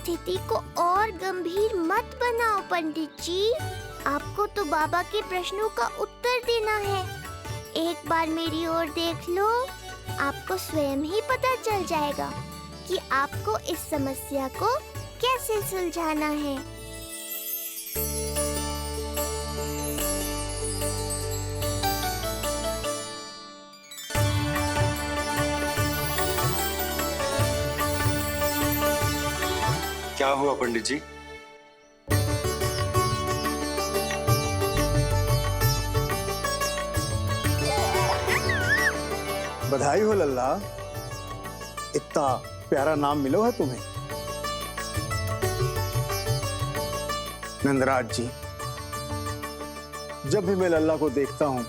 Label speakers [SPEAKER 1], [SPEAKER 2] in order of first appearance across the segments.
[SPEAKER 1] स्थिति को और गंभीर मत बनाओ पंडित जी। आपको तो बाबा के प्रश्नों का उत्तर देना है। एक बार मेरी ओर देख लो, आपको स्वयं ही पता चल जाएगा कि आपको इस समस्या को कैसे सुलझाना है।
[SPEAKER 2] क्या हुआ पंडित जी?
[SPEAKER 3] बधाई हो लल्ला, इतना प्यारा नाम मिलो है तुम्हें। नंदराज जी, जब भी मैं लल्ला को देखता हूं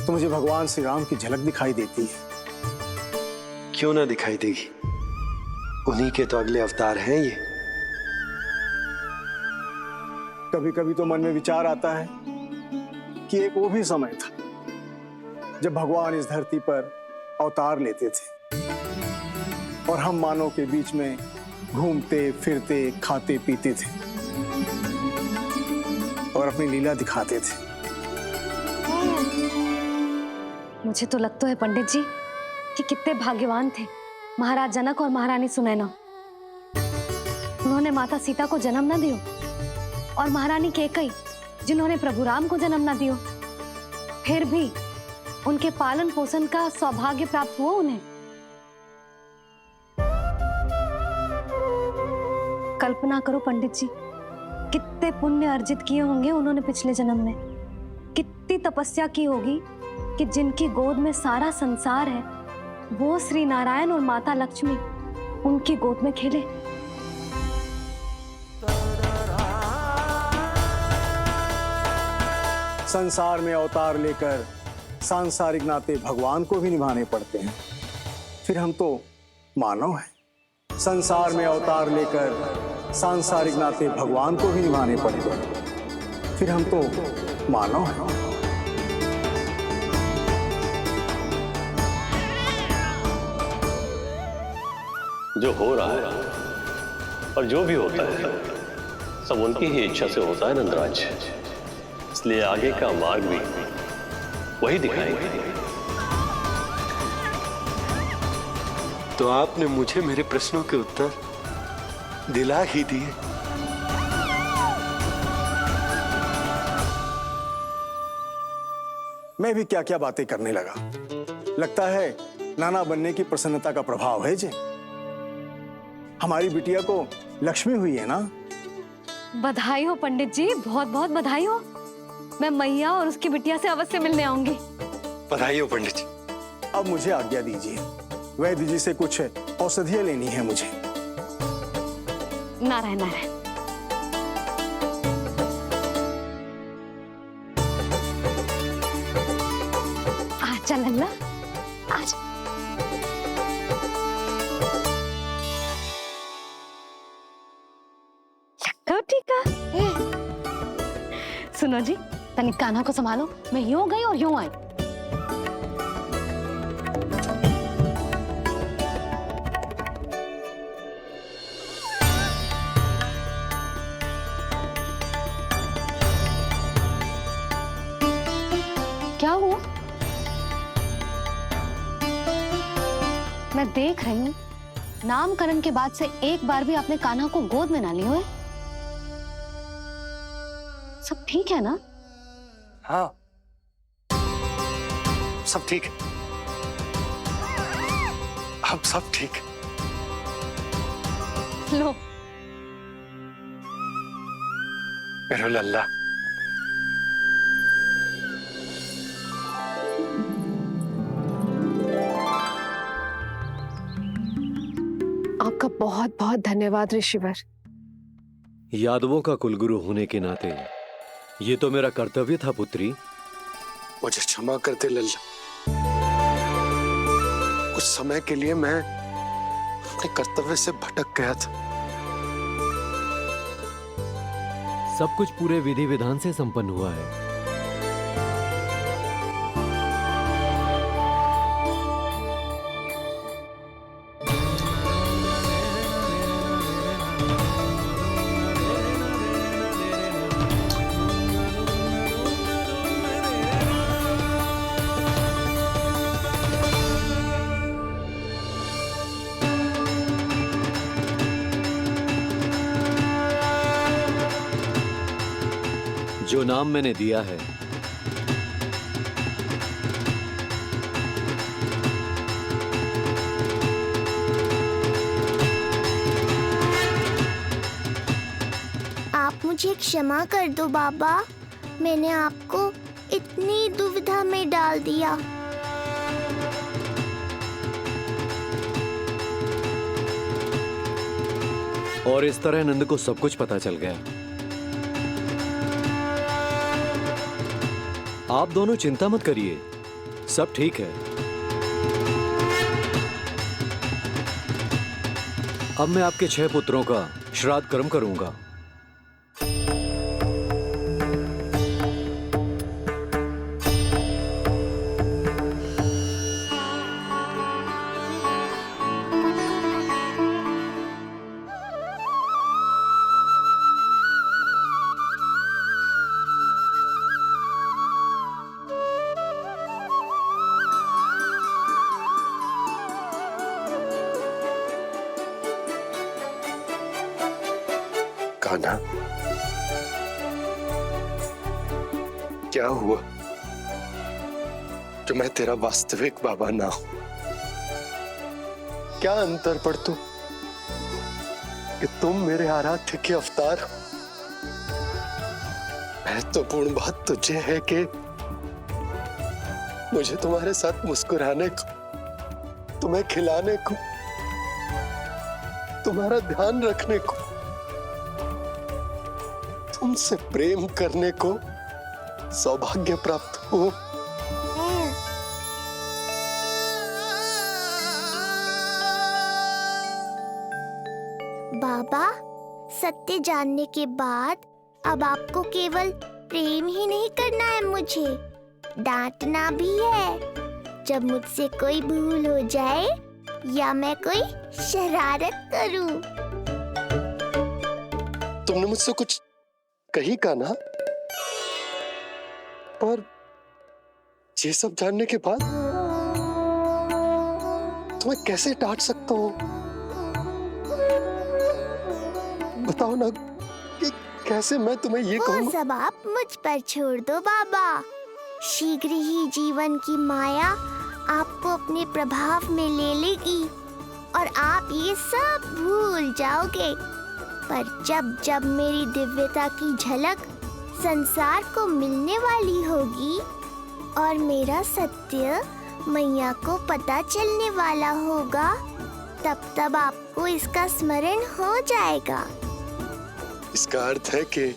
[SPEAKER 3] तो मुझे भगवान श्री राम की झलक दिखाई देती है।
[SPEAKER 2] क्यों ना दिखाई देगी, उन्हीं के तो अगले अवतार हैं ये।
[SPEAKER 3] कभी कभी तो मन में विचार आता है कि एक वो भी समय था जब भगवान इस धरती पर अवतार लेते थे और हम मानव के बीच में घूमते फिरते खाते पीते थे और अपनी लीला दिखाते थे।
[SPEAKER 4] मुझे तो लगता है पंडित जी कि कितने भाग्यवान थे महाराज जनक और महारानी सुनैना। उन्होंने माता सीता को जन्म न दियो और महारानी कैकई जिन्होंने प्रभु राम को जन्म न दियो, फिर भी उनके पालन पोषण का सौभाग्य प्राप्त हुआ उन्हें। कल्पना करो पंडित जी, कितने पुण्य अर्जित किए होंगे उन्होंने पिछले जन्म में। कितनी तपस्या की होगी कि जिनकी गोद में सारा संसार है वो श्री नारायण और माता लक्ष्मी उनकी गोद में खेले।
[SPEAKER 3] संसार में अवतार लेकर सांसारिक नाते भगवान को भी निभाने पड़ते हैं, फिर हम तो मानव हैं। संसार में अवतार लेकर सांसारिक नाते भगवान को भी निभाने पड़ते हैं, फिर हम तो मानव हैं।
[SPEAKER 5] जो हो रहा है और जो भी होता है सब उनकी ही इच्छा से होता है नंदराज, इसलिए आगे का मार्ग भी वही दिखाएंगे।
[SPEAKER 2] तो आपने मुझे मेरे प्रश्नों के उत्तर दिला ही दिए।
[SPEAKER 3] मैं भी क्या क्या बातें करने लगा। लगता है नाना बनने की प्रसन्नता का प्रभाव है जी। हमारी बिटिया को लक्ष्मी हुई है ना।
[SPEAKER 4] बधाई हो पंडित जी, बहुत बहुत बधाई हो। मैं मैया और उसकी बिटिया से अवश्य मिलने आऊंगी।
[SPEAKER 2] बधाई हो पंडित जी।
[SPEAKER 3] अब मुझे आज्ञा दीजिए, वैद्य जी से कुछ औषधियां लेनी है मुझे।
[SPEAKER 4] नारायण नारायण। आजा लल्ला, आजा। ठीक है। सुनो जी, तनिक कान्हा को संभालो, मैं यूं गई और यूं आई। क्या हुआ? मैं देख रही हूं नामकरण के बाद से एक बार भी आपने कान्हा को गोद में ना लिया है। सब ठीक है ना?
[SPEAKER 2] हाँ, सब ठीक है। अब सब ठीक।
[SPEAKER 4] लो
[SPEAKER 2] मेरा लल्ला।
[SPEAKER 6] आपका बहुत बहुत धन्यवाद ऋषिवर।
[SPEAKER 7] यादवों का कुलगुरु होने के नाते ये तो मेरा कर्तव्य था पुत्री।
[SPEAKER 2] मुझे क्षमा कर दे लल्ला, कुछ समय के लिए मैं अपने कर्तव्य से भटक गया था।
[SPEAKER 7] सब कुछ पूरे विधि विधान से संपन्न हुआ है। जो नाम मैंने दिया है,
[SPEAKER 1] आप मुझे क्षमा कर दो बाबा, मैंने आपको इतनी दुविधा में डाल दिया।
[SPEAKER 7] और इस तरह नंद को सब कुछ पता चल गया। आप दोनों चिंता मत करिए, सब ठीक है। अब मैं आपके 6 पुत्रों का श्राद्ध कर्म करूंगा।
[SPEAKER 8] कान्हा, क्या हुआ जो मैं तेरा वास्तविक बाबा ना हूं? क्या अंतर पड़तू कि तुम मेरे आराध्य के अवतार हो? महत्वपूर्ण बात तुझे है कि मुझे तुम्हारे साथ मुस्कुराने को, तुम्हें खिलाने को, तुम्हारा ध्यान रखने को, तुमसे प्रेम करने को सौभाग्य प्राप्त हो।
[SPEAKER 1] बाबा, सत्य जानने के बाद अब आपको केवल प्रेम ही नहीं करना है, मुझे डांटना भी है जब मुझसे कोई भूल हो जाए या मैं कोई शरारत करूं।
[SPEAKER 8] तुमने मुझसे कुछ कही कान्हा, पर ये सब जानने के बाद तुम्हें कैसे डांट सकता हूँ? बताओ ना कि कैसे मैं तुम्हें ये
[SPEAKER 1] वो
[SPEAKER 8] कहूँ?
[SPEAKER 1] सब आप मुझ पर छोड़ दो बाबा। शीघ्र ही जीवन की माया आपको अपने प्रभाव में ले लेगी और आप ये सब भूल जाओगे। पर जब जब मेरी दिव्यता की झलक संसार को मिलने वाली होगी और मेरा सत्य मैया को पता चलने वाला होगा, तब तब आपको इसका स्मरण हो जाएगा।
[SPEAKER 8] इसका अर्थ है कि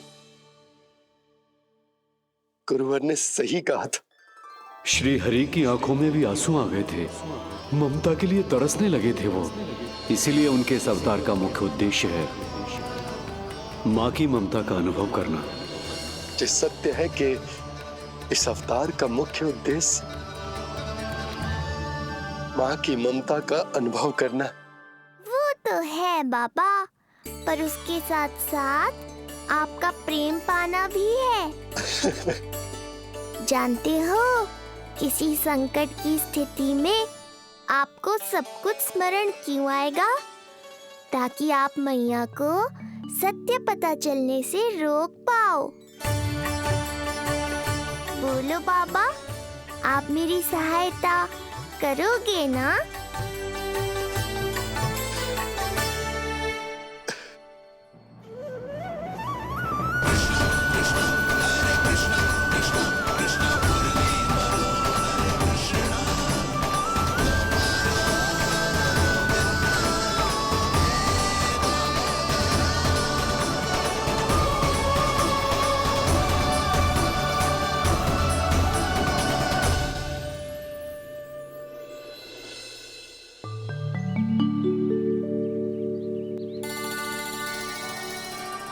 [SPEAKER 8] गुरुवर ने सही कहा था।
[SPEAKER 7] श्री हरि की आंखों में भी आंसू आ गए थे, ममता के लिए तरसने लगे थे वो। इसीलिए उनके इस अवतार का मुख्य उद्देश्य है माँ की ममता का अनुभव करना।
[SPEAKER 8] जो सत्य है कि इस अवतार का मुख्य उद्देश्य माँ की ममता का अनुभव करना।
[SPEAKER 1] वो तो है बाबा, पर उसके साथ साथ आपका प्रेम पाना भी है। जानते हो, किसी संकट की स्थिति में आपको सब कुछ स्मरण क्यों आएगा? ताकि आप मैया को सत्य पता चलने से रोक पाओ। बोलो बाबा, आप मेरी सहायता करोगे ना?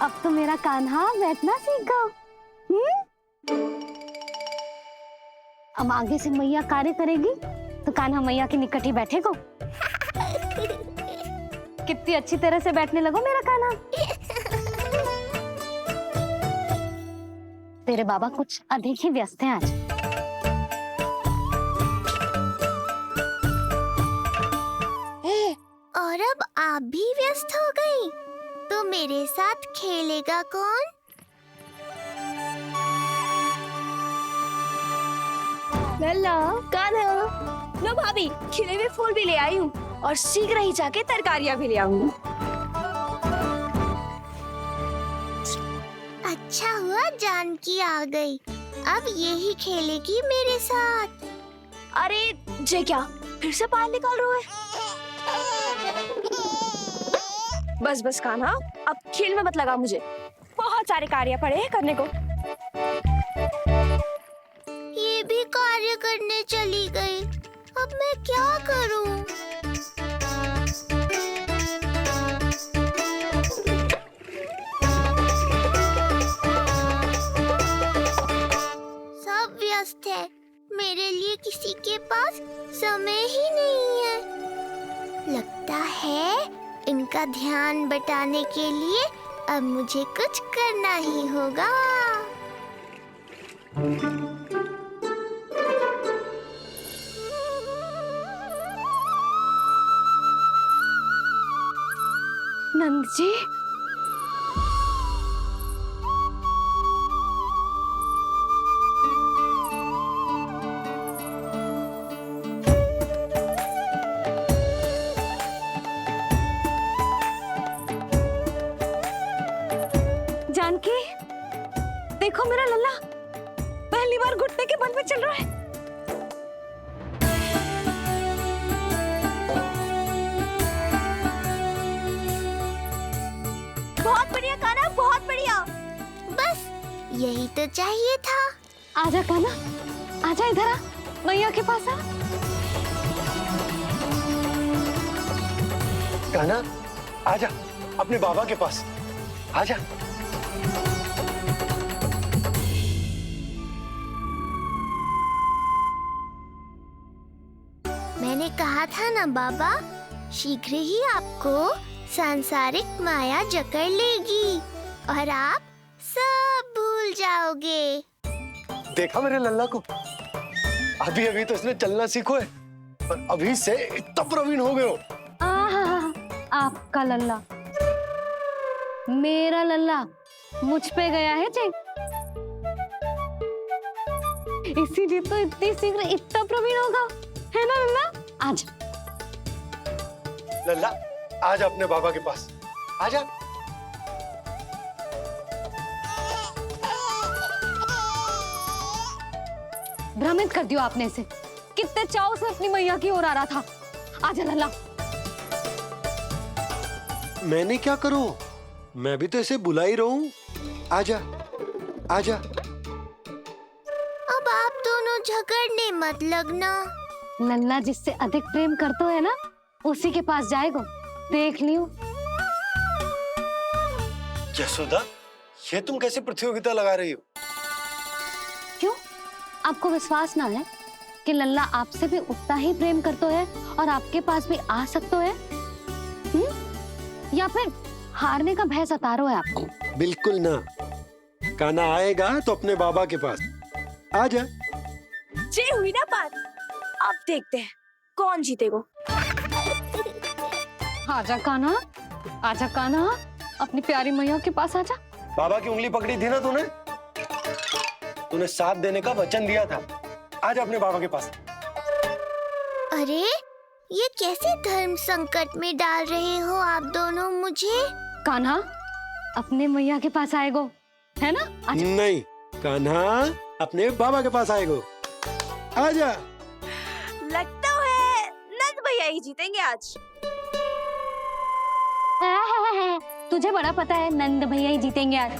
[SPEAKER 4] अब तो मेरा कान्हा बैठना सीख गया। अब आगे से मैया कार्य करेगी तो कान्हा मैया के निकट ही बैठेगा। कितनी अच्छी तरह से बैठने लगो मेरा कान्हा। तेरे बाबा कुछ अधिक ही व्यस्त हैं आज।
[SPEAKER 1] और अब आप भी व्यस्त हो गई, तो मेरे साथ खेलेगा कौन?
[SPEAKER 4] लल्ला कान्हा, लो भाभी, खिले हुए फूल भी ले आई हूँ और शीघ्र ही जाके तरकारियाँ भी ले आऊंगी।
[SPEAKER 1] अच्छा हुआ जानकी आ गई, अब यही खेलेगी मेरे साथ।
[SPEAKER 4] अरे जे क्या, फिर से पाल निकाल रहे हो? बस बस कान्हा, अब खेल में मत लगा मुझे, बहुत सारे कार्य पड़े हैं करने को।
[SPEAKER 1] ये भी कार्य करने चली गई, अब मैं क्या करूं? सब व्यस्त है, मेरे लिए किसी के पास समय ही नहीं है। लगता है इनका ध्यान बटाने के लिए अब मुझे कुछ करना ही होगा।
[SPEAKER 4] नंद जी, जानकी, देखो मेरा लल्ला पहली बार घुटने के बल पे चल रहा है।
[SPEAKER 1] बहुत बढ़िया कान्हा, बहुत बढ़िया। बस यही तो चाहिए था।
[SPEAKER 4] आजा कान्हा, आजा इधर आ, मैया के पास आ।
[SPEAKER 8] कान्हा, आजा अपने बाबा के पास, आजा।
[SPEAKER 1] मैंने कहा था ना बाबा, शीघ्र ही आपको सांसारिक माया जकड़ लेगी और आप सब भूल जाओगे।
[SPEAKER 8] देखा मेरे लल्ला को, अभी अभी तो इसने चलना सीखो है और अभी से इतना प्रवीण हो गए हो।
[SPEAKER 4] आपका लल्ला, मेरा लल्ला मुझ पे गया है जी, इसीलिए तो इतनी शीघ्र इतना प्रवीण होगा, है ना लल्ला? आज
[SPEAKER 8] लल्ला, आजा अपने बाबा के पास, आजा।
[SPEAKER 4] भ्रमित कर दियो आपने इसे, कितने चाव से अपनी मैया की ओर आ रहा था। आजा लल्ला।
[SPEAKER 2] मैंने क्या करूं? मैं भी तो इसे बुला ही रहा हूं। आजा, आजा।
[SPEAKER 1] अब आप दोनों झगड़ने मत लगना।
[SPEAKER 4] लल्ला जिससे अधिक प्रेम करते है ना, उसी के पास जाएगा, देख लियो।
[SPEAKER 8] यशोदा, ये तुम कैसे प्रतियोगिता लगा रही हो?
[SPEAKER 4] क्यों? आपको विश्वास ना है कि लल्ला आपसे भी उतना ही प्रेम करता है और आपके पास भी आ सकता है? या फिर हारने का भय सता रहा है आपको?
[SPEAKER 2] बिल्कुल ना। कान्हा आएगा तो अपने बाबा के पास। आजा।
[SPEAKER 4] जे हुई ना बात, अब देखते हैं कौन जीतेगा। आजा कान्हा, आजा कान्हा, अपनी प्यारी मैया के पास आजा।
[SPEAKER 8] बाबा की उंगली पकड़ी थी ना तूने? तूने साथ देने का वचन दिया था। आजा अपने बाबा के पास।
[SPEAKER 1] अरे ये कैसे धर्म संकट में डाल रहे हो आप दोनों मुझे?
[SPEAKER 4] कान्हा अपने मैया के पास आएगो, है ना? आजा।
[SPEAKER 2] नहीं, कान्हा अपने बाबा के पास आएगो। आजा।
[SPEAKER 4] लगता है नंद भैया ही जीतेंगे आज। तुझे बड़ा पता है नंद भैया ही जीतेंगे आज।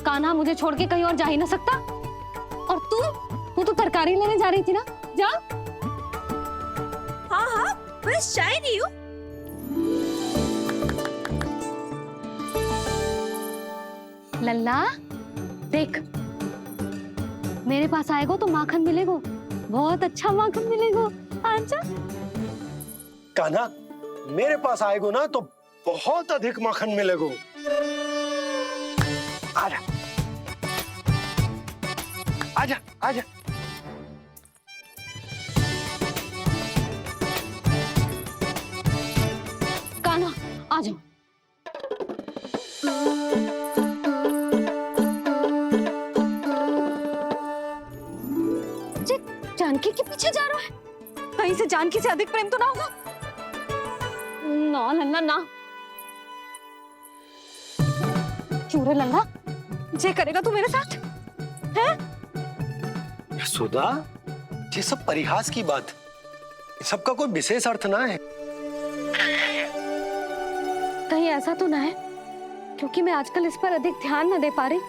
[SPEAKER 4] कान्हा मुझे छोड़ के कहीं और जा ही ना सकता। और तू तो तरकारी लेने जा रही थी ना, जा। हाँ, बस जा ही रही हूँ। लल्ला देख, मेरे पास आएगो तो माखन मिलेगो, बहुत अच्छा माखन मिलेगो। आजा।
[SPEAKER 8] कान्हा, मेरे पास आएगो ना तो बहुत अधिक माखन मिलेगो। आजा, आजा, आजा।
[SPEAKER 4] कान्हा आ जाओ। पीछे जा रहा है? कहीं से जानकी से अधिक प्रेम तो ना होगा? ना लल्ला ना। क्यों रे लल्ला, ये करेगा तू मेरे साथ? हैं?
[SPEAKER 8] सुधा, ये सब परिहास की बात, सबका कोई विशेष अर्थ ना है।
[SPEAKER 4] कहीं ऐसा तो ना है क्योंकि मैं आजकल इस पर अधिक ध्यान न दे पा रही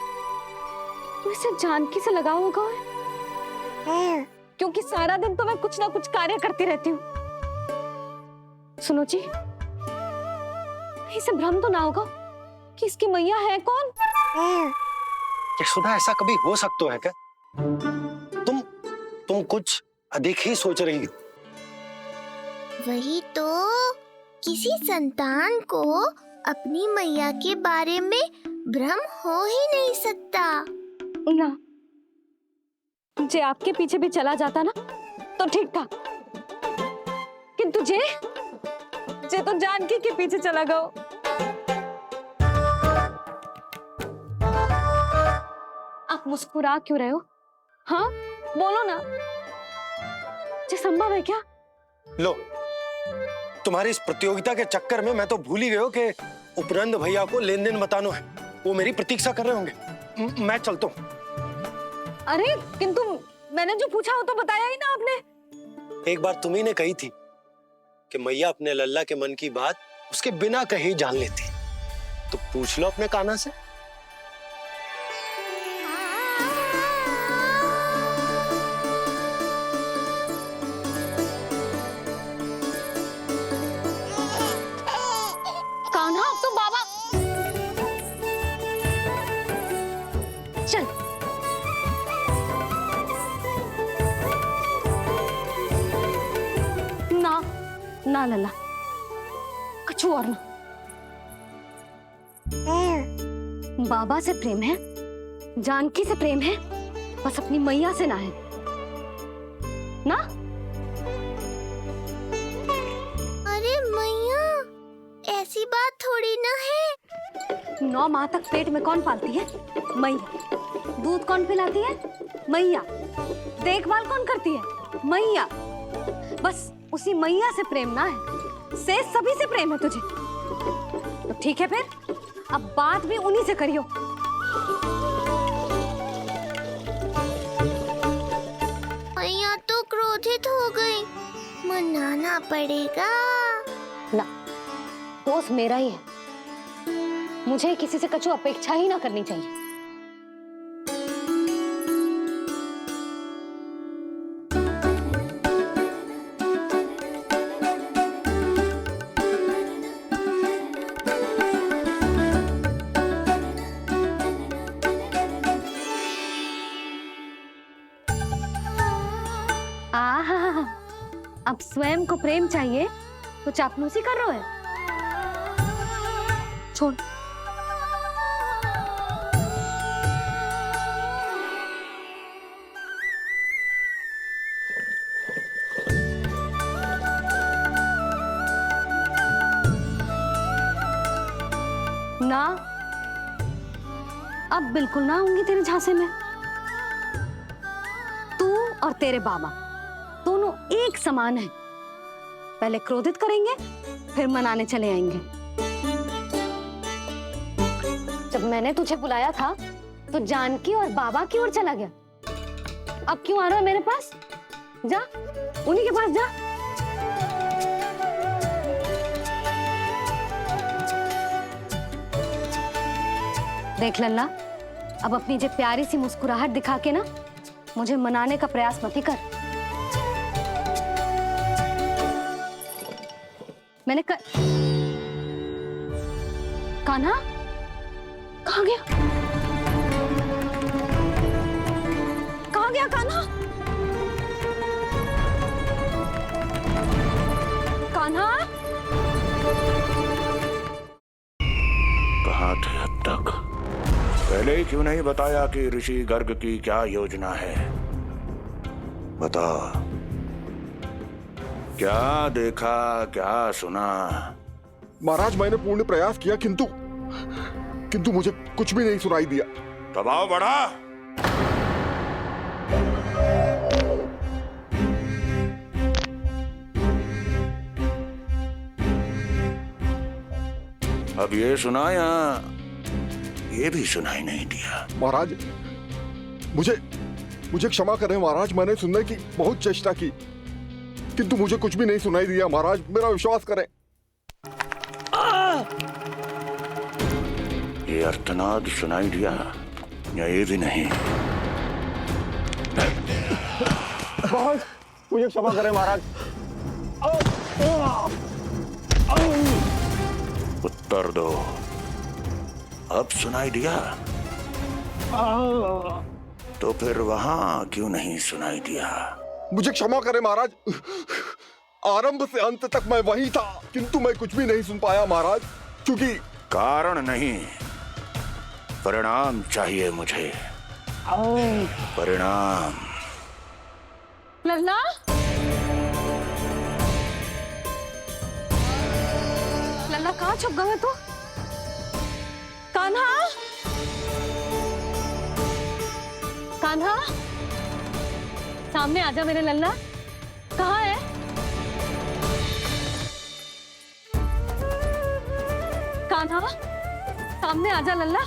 [SPEAKER 4] तो इसे जानकी से लगाव होगा? क्योंकि सारा दिन तो मैं कुछ ना कुछ कार्य करती रहती हूँ। सुनो जी, इसे भ्रम तो ना होगा कि इसकी मैया है कौन?
[SPEAKER 8] सुधा, ऐसा कभी हो सकता है क्या? तुम कुछ अधिक ही सोच रही हो।
[SPEAKER 1] वही तो, किसी संतान को अपनी मैया के बारे में भ्रम हो ही नहीं सकता।
[SPEAKER 4] ना, जे आपके पीछे भी चला जाता ना तो ठीक था, किंतु जे तो जानकी के पीछे चला गया। आप मुस्कुरा क्यों रहे हो? हाँ बोलो ना, ये संभव है क्या?
[SPEAKER 8] लो, तुम्हारी इस प्रतियोगिता के चक्कर में मैं तो भूल ही गया कि उपनंद भैया को लेन देन बताना है। वो मेरी प्रतीक्षा कर रहे होंगे। मैं चलता हूँ।
[SPEAKER 4] अरे किंतु मैंने जो पूछा वो तो बताया ही ना आपने।
[SPEAKER 8] एक बार तुम्ही ने कही थी कि मैया अपने लल्ला के मन की बात उसके बिना कहीं जान लेती, तो पूछ लो अपने कान्हा से।
[SPEAKER 4] कान्हा, अब तो बाबा चल। ना लल्ला, कछु और ना। बाबा से प्रेम है, जानकी से प्रेम है, बस अपनी मैया से ना है ना।
[SPEAKER 1] अरे मैया, ऐसी बात थोड़ी ना है।
[SPEAKER 4] 9 माह तक पेट में कौन पालती है? मैया। दूध कौन पिलाती है? मैया। देखभाल कौन करती है? मैया। बस उसी मैया से प्रेम ना है, से सभी से प्रेम है तुझे। तो ठीक है फिर, अब बात भी उन्हीं से करियो।
[SPEAKER 1] मैया तो क्रोधित हो गई, मनाना पड़ेगा।
[SPEAKER 4] ना, दोस्त मेरा ही है, मुझे किसी से कछु अपेक्षा ही ना करनी चाहिए। अब स्वयं को प्रेम चाहिए तो चापलूसी कर रहे हो? छोड़। ना, अब बिल्कुल ना आऊंगी तेरे झांसे में। तू और तेरे बाबा दोनों एक समान हैं। पहले क्रोधित करेंगे, फिर मनाने चले आएंगे। जब मैंने तुझे बुलाया था तो जानकी और बाबा की ओर चला गया। अब क्यों आ रहा है मेरे पास? जा, उन्हीं के पास जा। देख लल्ला, अब अपनी जे प्यारी सी मुस्कुराहट दिखा के ना मुझे मनाने का प्रयास मत ही कर। मैंने कान्हा कहाँ गया? कहाँ गया कान्हा? कान्हा
[SPEAKER 9] कहाँ थे अब तक? पहले ही क्यों नहीं बताया कि ऋषि गर्ग की क्या योजना है? बता, क्या देखा, क्या सुना?
[SPEAKER 10] महाराज, मैंने पूर्ण प्रयास किया किंतु मुझे कुछ भी नहीं सुनाई दिया।
[SPEAKER 9] दबाव बढ़ा। अब ये सुनाया, ये भी सुनाई नहीं दिया।
[SPEAKER 10] महाराज, मुझे क्षमा करें महाराज, मैंने सुनने की बहुत चेष्टा की किंतु मुझे कुछ भी नहीं सुनाई दिया। महाराज मेरा विश्वास करें।
[SPEAKER 9] ये अर्थनाद सुनाई दिया या ये भी नहीं?
[SPEAKER 3] महाराज मुझे क्षमा करें महाराज।
[SPEAKER 9] उत्तर दो, अब सुनाई दिया? तो फिर वहां क्यों नहीं सुनाई दिया?
[SPEAKER 10] मुझे क्षमा करें महाराज, आरंभ से अंत तक मैं वही था किंतु मैं कुछ भी नहीं सुन पाया महाराज, क्योंकि
[SPEAKER 9] कारण नहीं, परिणाम चाहिए मुझे। परिणाम।
[SPEAKER 4] लल्ला, लल्ला कहाँ छुप गए तू? कान्हा, कान्हा, सामने आजा मेरे लल्ला। कहाँ है? कान्हा, सामने आजा लल्ला।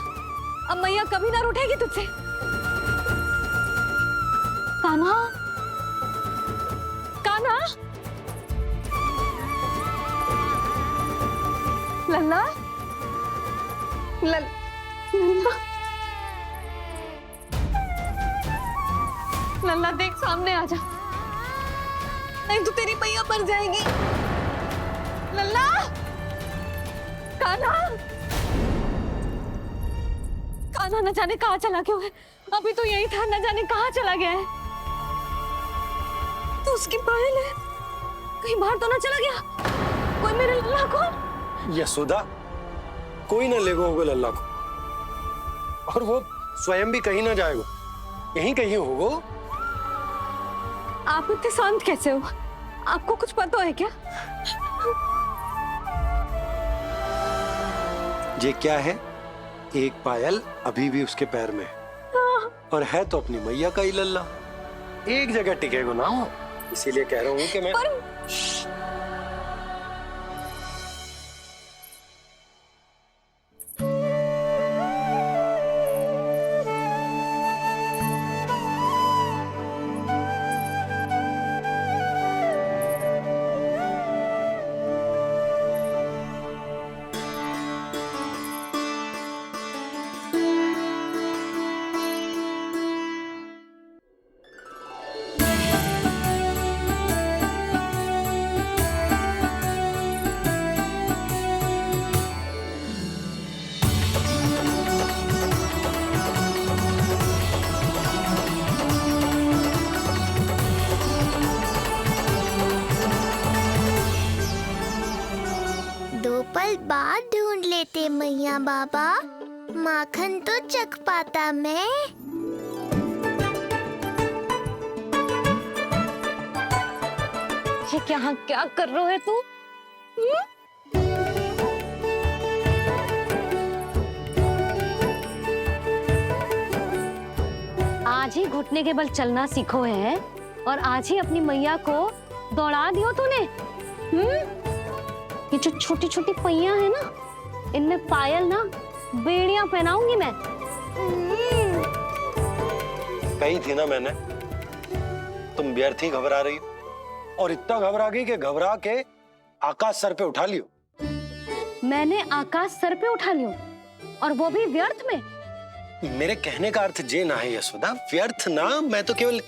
[SPEAKER 4] अब मैया कभी ना रूठेगी तुझसे। कान्हा, कान्हा, लल्ला, लल्ला, लल्ला देख सामने आ जा, नहीं तो तेरी मैया मर जाएगी। लल्ला, कान्हा, कान्हा न जाने कहाँ चला क्यों है, अभी तो यही था, न जाने कहाँ चला गया है। तो उसकी पायल है, कहीं बाहर तो ना चला गया? कोई मेरे लल्ला को?
[SPEAKER 8] यशोदा, कोई ना लेगा होगा लल्ला को, और वो स्वयं भी कहीं ना जाएगा, यहीं कहीं होगा।
[SPEAKER 4] आप इतने शांत कैसे हो? आपको कुछ पता है क्या?
[SPEAKER 8] ये क्या है? एक पायल अभी भी उसके पैर में है, और है तो अपनी मैया का ही लल्ला, एक जगह टिकेगा ना हो, इसीलिए कह रहा हूँ कि मैं
[SPEAKER 1] पल बाद ढूंढ लेते मैया बाबा, माखन तो चख पाता मैं।
[SPEAKER 4] ये क्या कर रहे है तू? आज ही घुटने के बल चलना सीखो है और आज ही अपनी मैया को दौड़ा दियो तूने। ये जो छोटी छोटी पहियां है ना, इनमें पायल ना बेड़ियां पहनाऊंगी मैं।
[SPEAKER 8] कही थी ना मैंने, तुम व्यर्थ ही घबरा रही हो, और इतना घबरा गई कि घबरा के आकाश सर पे उठा लियो।
[SPEAKER 4] मैंने आकाश सर पे उठा लियो, और वो भी व्यर्थ में?
[SPEAKER 8] मेरे कहने का अर्थ जे ना है यशोदा, व्यर्थ ना, मैं तो केवल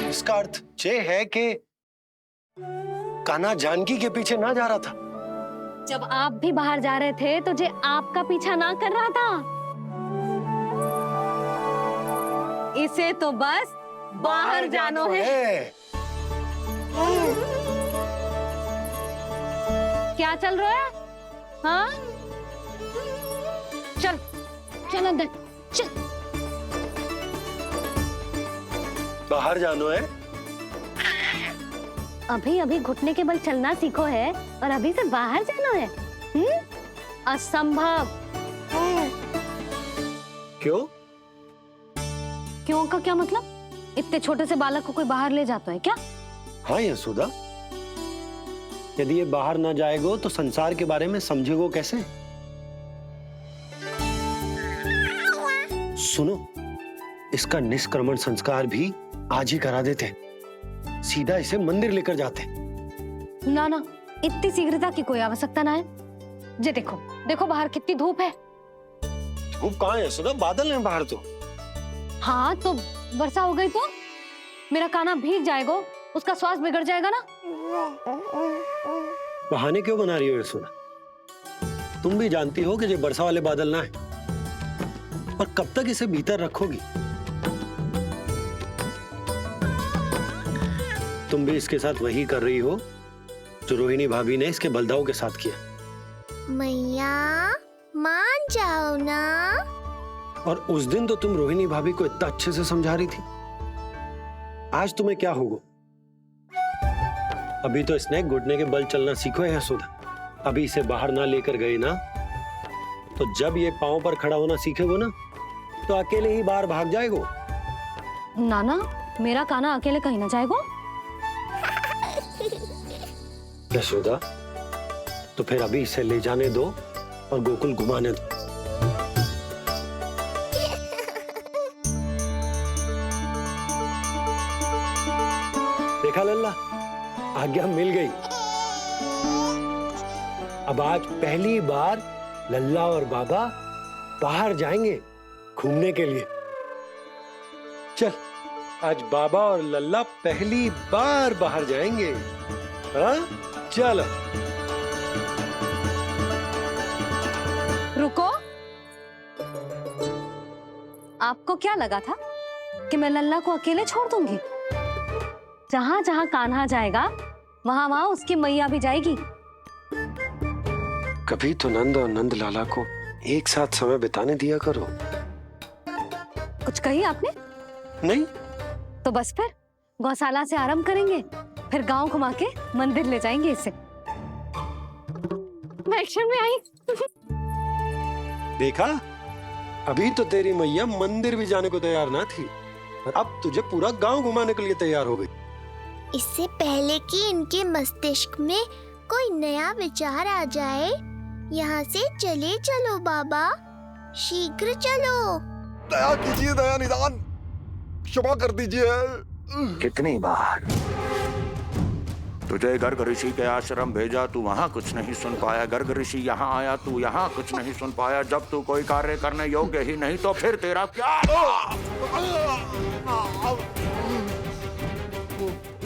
[SPEAKER 8] इसका अर्थ ये है कि कान्हा जानकी के पीछे ना जा रहा था।
[SPEAKER 4] जब आप भी बाहर जा रहे थे तो जे आपका पीछा ना कर रहा था। इसे तो बस बाहर जानो है। क्या चल रहा है? हाँ, चल चल अंदर चल।
[SPEAKER 8] बाहर जानो है?
[SPEAKER 4] अभी अभी घुटने के बल चलना सीखो है और अभी से बाहर जाना है? असंभव।
[SPEAKER 8] क्यों?
[SPEAKER 4] क्यों का क्या मतलब? इतने छोटे से बालक को कोई बाहर ले जाता है क्या?
[SPEAKER 8] हाँ यशोदा, यदि ये बाहर ना जाएगो तो संसार के बारे में समझेगो कैसे? सुनो, इसका निष्क्रमण संस्कार भी आज ही करा देते, सीधा इसे मंदिर लेकर जाते।
[SPEAKER 4] ना ना, इतनी शीघ्रता की कोई आवश्यकता ना है। जे देखो देखो बाहर कितनी धूप है।
[SPEAKER 8] धूप कहाँ है यशोदा? बादल हैं बाहर तो।
[SPEAKER 4] हाँ तो वर्षा हो गई तो मेरा कान्हा भीग जाएगा, उसका स्वास्थ्य बिगड़ जाएगा ना।
[SPEAKER 8] बहाने क्यों बना रही हो यशोदा? तुम भी जानती हो कि ये वर्षा वाले बादल ना है, और कब तक इसे भीतर रखोगी? तुम भी इसके साथ वही कर रही हो जो रोहिणी भाभी ने इसके बलदाऊ के साथ किया।
[SPEAKER 1] मैया मान जाओ ना।
[SPEAKER 8] और उस दिन तो तुम रोहिणी भाभी को इतना अच्छे से समझा रही थी, आज तुम्हें क्या होगा? अभी तो इसने घुटने के बल चलना सीखो है यशोदा। अभी इसे बाहर ना लेकर गए ना, तो जब ये पांव पर खड़ा होना सीखेगो ना, तो अकेले ही बाहर भाग जाएगो।
[SPEAKER 4] नाना, मेरा कान्हा अकेले कहीं ना जाएगा।
[SPEAKER 8] यशोदा, तो फिर अभी इसे ले जाने दो और गोकुल घुमाने दो। देखा लल्ला, आज्ञा मिल गई। अब आज पहली बार लल्ला और बाबा बाहर जाएंगे घूमने के लिए।
[SPEAKER 2] चल, आज बाबा और लल्ला पहली बार बाहर जाएंगे। हाँ, चलो।
[SPEAKER 4] रुको, आपको क्या लगा था कि मैं लल्ला को अकेले छोड़ दूंगी? जहां जहां कान्हा जाएगा वहां वहां उसकी मैया भी जाएगी।
[SPEAKER 2] कभी तो नंद और नंद लाला को एक साथ समय बिताने दिया करो।
[SPEAKER 4] कुछ कही आपने?
[SPEAKER 2] नहीं।
[SPEAKER 4] तो बस फिर गौशाला से आरंभ करेंगे, फिर गांव घुमा के मंदिर ले जाएंगे इसे। मैं एक्शन में आई।
[SPEAKER 2] देखा, अभी तो तेरी मैया मंदिर भी जाने को तैयार ना थी, और अब तुझे पूरा गांव घुमाने के लिए तैयार हो गई।
[SPEAKER 1] इससे पहले कि इनके मस्तिष्क में कोई नया विचार आ जाए, यहाँ से चले चलो बाबा, शीघ्र चलो।
[SPEAKER 10] दया कीजिए, दया निदान, क्षमा कर दीजिए।
[SPEAKER 9] कितनी बार तुझे गर्ग ऋषि के आश्रम भेजा, तू वहां कुछ नहीं सुन पाया। गर्ग ऋषि यहाँ आया, तू यहाँ कुछ नहीं सुन पाया। जब तू कोई कार्य करने योग्य ही नहीं, तो फिर तेरा क्या?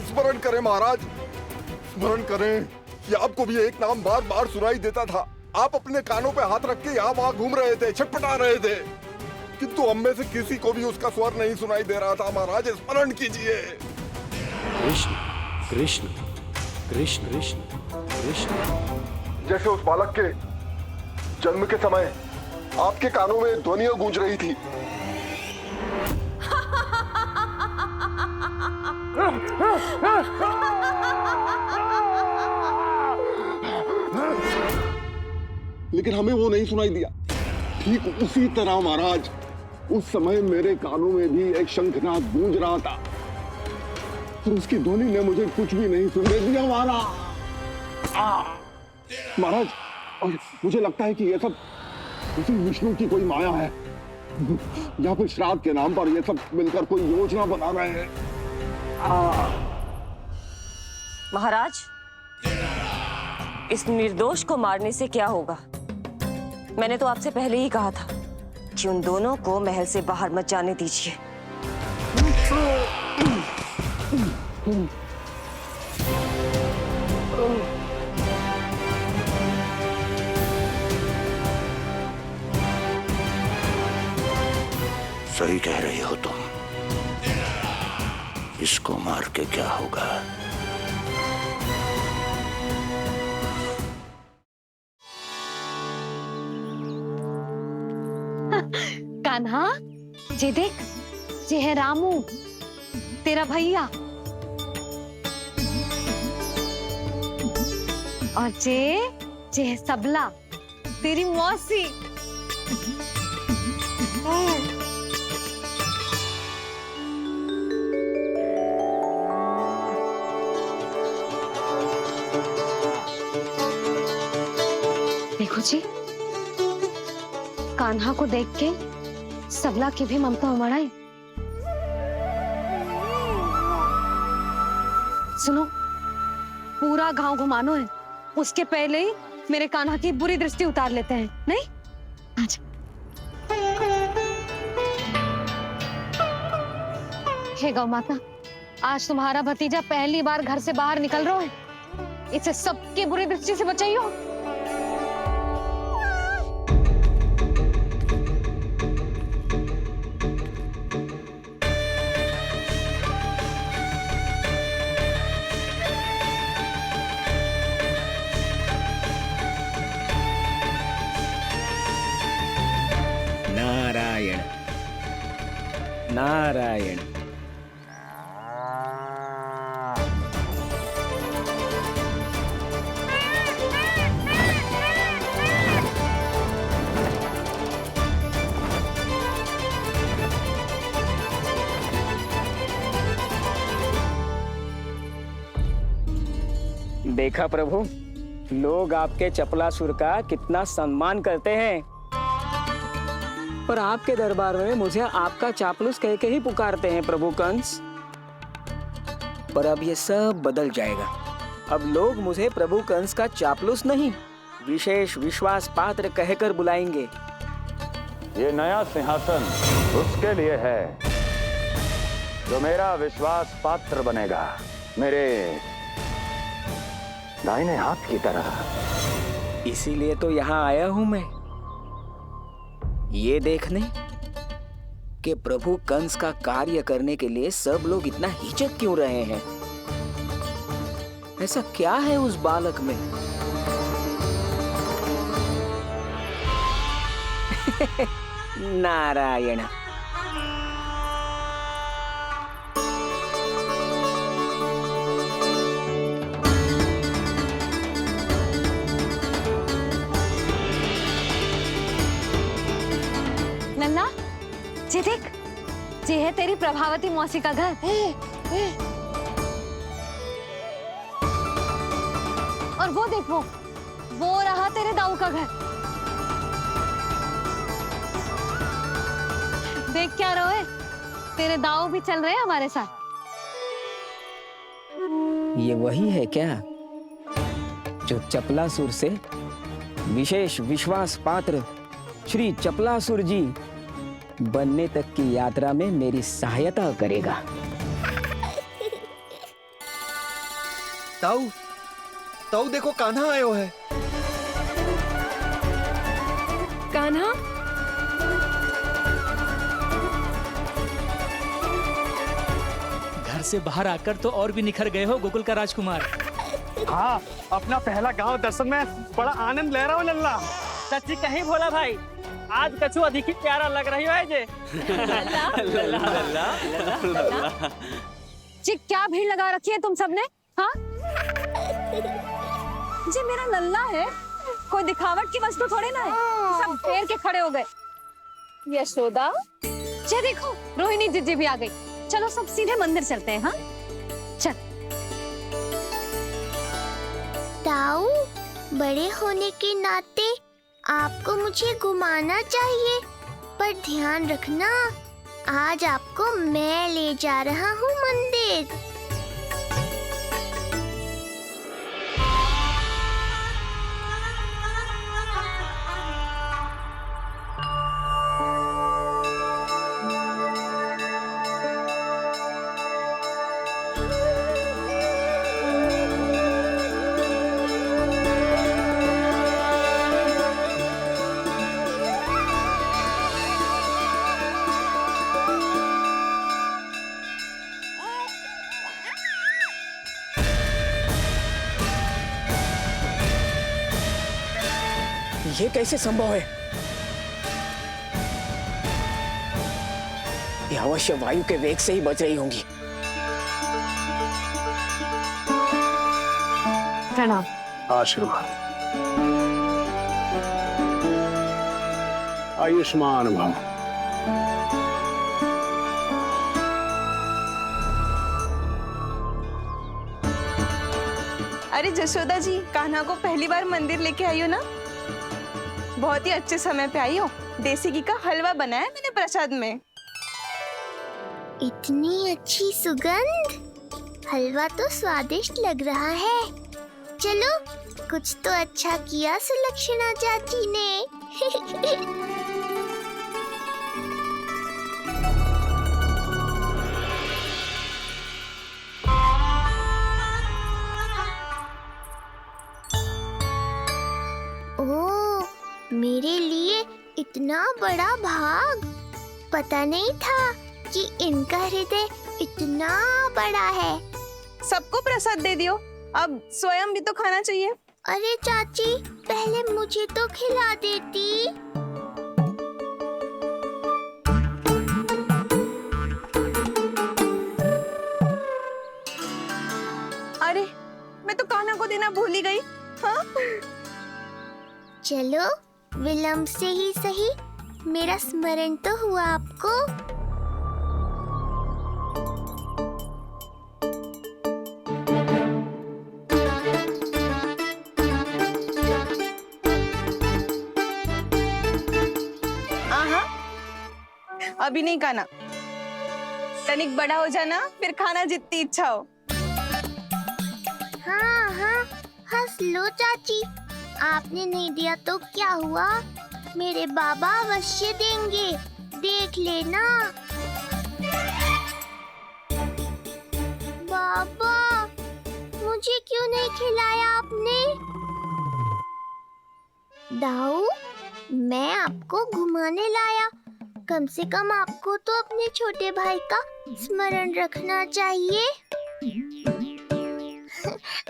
[SPEAKER 10] स्मरण करें महाराज, स्मरण करें कि आपको भी एक नाम बार बार सुनाई देता था। आप अपने कानों पे हाथ रख के यहाँ वहां घूम रहे थे, छटपटा रहे थे, किंतु हम में से किसी को भी उसका स्वर नहीं सुनाई दे रहा था। महाराज, स्मरण कीजिए।
[SPEAKER 7] कृष्ण कृष्ण कृष्ण कृष्ण कृष्ण।
[SPEAKER 10] जैसे उस बालक के जन्म के समय आपके कानों में ध्वनियां गूंज रही थी। लेकिन हमें वो नहीं सुनाई दिया। ठीक उसी तरह महाराज, उस समय मेरे कानों में भी एक शंखनाद गूंज रहा था, और उसकी ध्वनि ने मुझे कुछ भी नहीं सुनने दिया। महाराज, और मुझे लगता है कि ये सब उसी विष्णु की कोई माया है, या फिर श्राद्ध के नाम पर ये सब मिलकर कोई योजना बना रहे हैं।
[SPEAKER 11] महाराज, इस निर्दोष को मारने से क्या होगा? मैंने तो आपसे पहले ही कहा था कि उन दोनों को महल से बाहर मत जाने दीजिए।
[SPEAKER 9] सही कह रही हो तुम। इसको मार के क्या होगा?
[SPEAKER 4] कान्हा, जे देख, जे है रामू, तेरा भैया, और जे है सबला, तेरी मौसी। जी, कान्हा को देख के सबला की भी ममता उमड़ आई। सुनो, पूरा गांव घुमानो है, उसके पहले ही मेरे कान्हा की बुरी दृष्टि उतार लेते हैं, नहीं? अच्छा। हे गौ माता, आज तुम्हारा भतीजा पहली बार घर से बाहर निकल रहा है, इसे सबकी बुरी दृष्टि से बचाइयो।
[SPEAKER 12] नारायण नारायण। देखा प्रभु, लोग आपके चपलासुर का कितना सम्मान करते हैं, पर आपके दरबार में मुझे आपका चापलूस कह के ही पुकारते हैं प्रभु कंस। पर अब ये सब बदल जाएगा। अब लोग मुझे प्रभु कंस का चापलूस नहीं, विशेष विश्वास पात्र कहकर बुलाएंगे।
[SPEAKER 9] ये नया सिंहासन उसके लिए है जो मेरा विश्वास पात्र बनेगा, मेरे दाहिने हाथ की तरह।
[SPEAKER 12] इसीलिए तो यहाँ आया हूं मैं, ये देखने कि प्रभु कंस का कार्य करने के लिए सब लोग इतना हिचक क्यों रहे हैं। ऐसा क्या है उस बालक में? नारायण।
[SPEAKER 4] नन्ना, ये देख, ये है तेरी प्रभावती मौसी का घर। और वो देख, वो रहा तेरे दाऊ का घर। देख क्या रोए, तेरे दाऊ भी चल रहे हैं हमारे साथ।
[SPEAKER 12] ये वही है क्या जो चपलासुर से विशेष विश्वास पात्र श्री चपलासुर जी बनने तक की यात्रा में मेरी सहायता करेगा?
[SPEAKER 13] ताऊ, ताऊ देखो, कान्हा आयो है।
[SPEAKER 6] कान्हा,
[SPEAKER 14] घर से बाहर आकर तो और भी निखर गए हो गोकुल का राजकुमार।
[SPEAKER 15] हाँ, अपना पहला गांव दर्शन में बड़ा आनंद ले रहा हूँ लल्ला।
[SPEAKER 16] सच्ची कहीं भोला भाई, आज कछु अधिक ही प्यारा लग रही है जे।
[SPEAKER 4] जी, क्या भीड़ लगा रखी है तुम सबने? हाँ जी, मेरा लल्ला है, कोई दिखावट की वस्तु थोड़ी ना है। सब फेर के खड़े हो गए।
[SPEAKER 6] यशोदा,
[SPEAKER 4] जी देखो, रोहिणी जीजी भी आ गई। चलो सब सीधे मंदिर चलते हैं। हाँ चल।
[SPEAKER 1] ताऊ, बड़े होने के नाते आपको मुझे घुमाना चाहिए, पर ध्यान रखना, आज आपको मैं ले जा रहा हूँ मंदिर।
[SPEAKER 12] ये कैसे संभव है? ये अवश्य वायु के वेग से ही बच रही होंगी।
[SPEAKER 4] प्रणाम।
[SPEAKER 3] आशीर्वाद। आयुष्मान भव।
[SPEAKER 17] अरे जशोदा जी, कान्हा को पहली बार मंदिर लेके आई हो ना? बहुत ही अच्छे समय पे आई हो। देसी घी का हलवा बनाया मैंने प्रसाद में।
[SPEAKER 1] इतनी अच्छी सुगंध, हलवा तो स्वादिष्ट लग रहा है। चलो, कुछ तो अच्छा किया सुलक्षणा चाची ने। ओह, मेरे लिए इतना बड़ा भाग। पता नहीं था कि इनका हृदय इतना बड़ा है।
[SPEAKER 17] सबको प्रसाद दे दियो, अब स्वयं भी तो खाना चाहिए।
[SPEAKER 1] अरे चाची, पहले मुझे तो खिला देती।
[SPEAKER 17] अरे, मैं तो कान्हा को देना भूल ही गई। हाँ?
[SPEAKER 1] चलो, विलंब से ही सही, मेरा स्मरण तो हुआ आपको।
[SPEAKER 17] अभी नहीं खाना, तनिक बड़ा हो जाना, फिर खाना जितनी इच्छा हो।
[SPEAKER 1] हाँ हाँ, हंस लो चाची। आपने नहीं दिया तो क्या हुआ, मेरे बाबा अवश्य देंगे, देख लेना। बाबा, मुझे क्यों नहीं खिलाया आपने? दाऊ, मैं आपको घुमाने लाया, कम से कम आपको तो अपने छोटे भाई का स्मरण रखना चाहिए।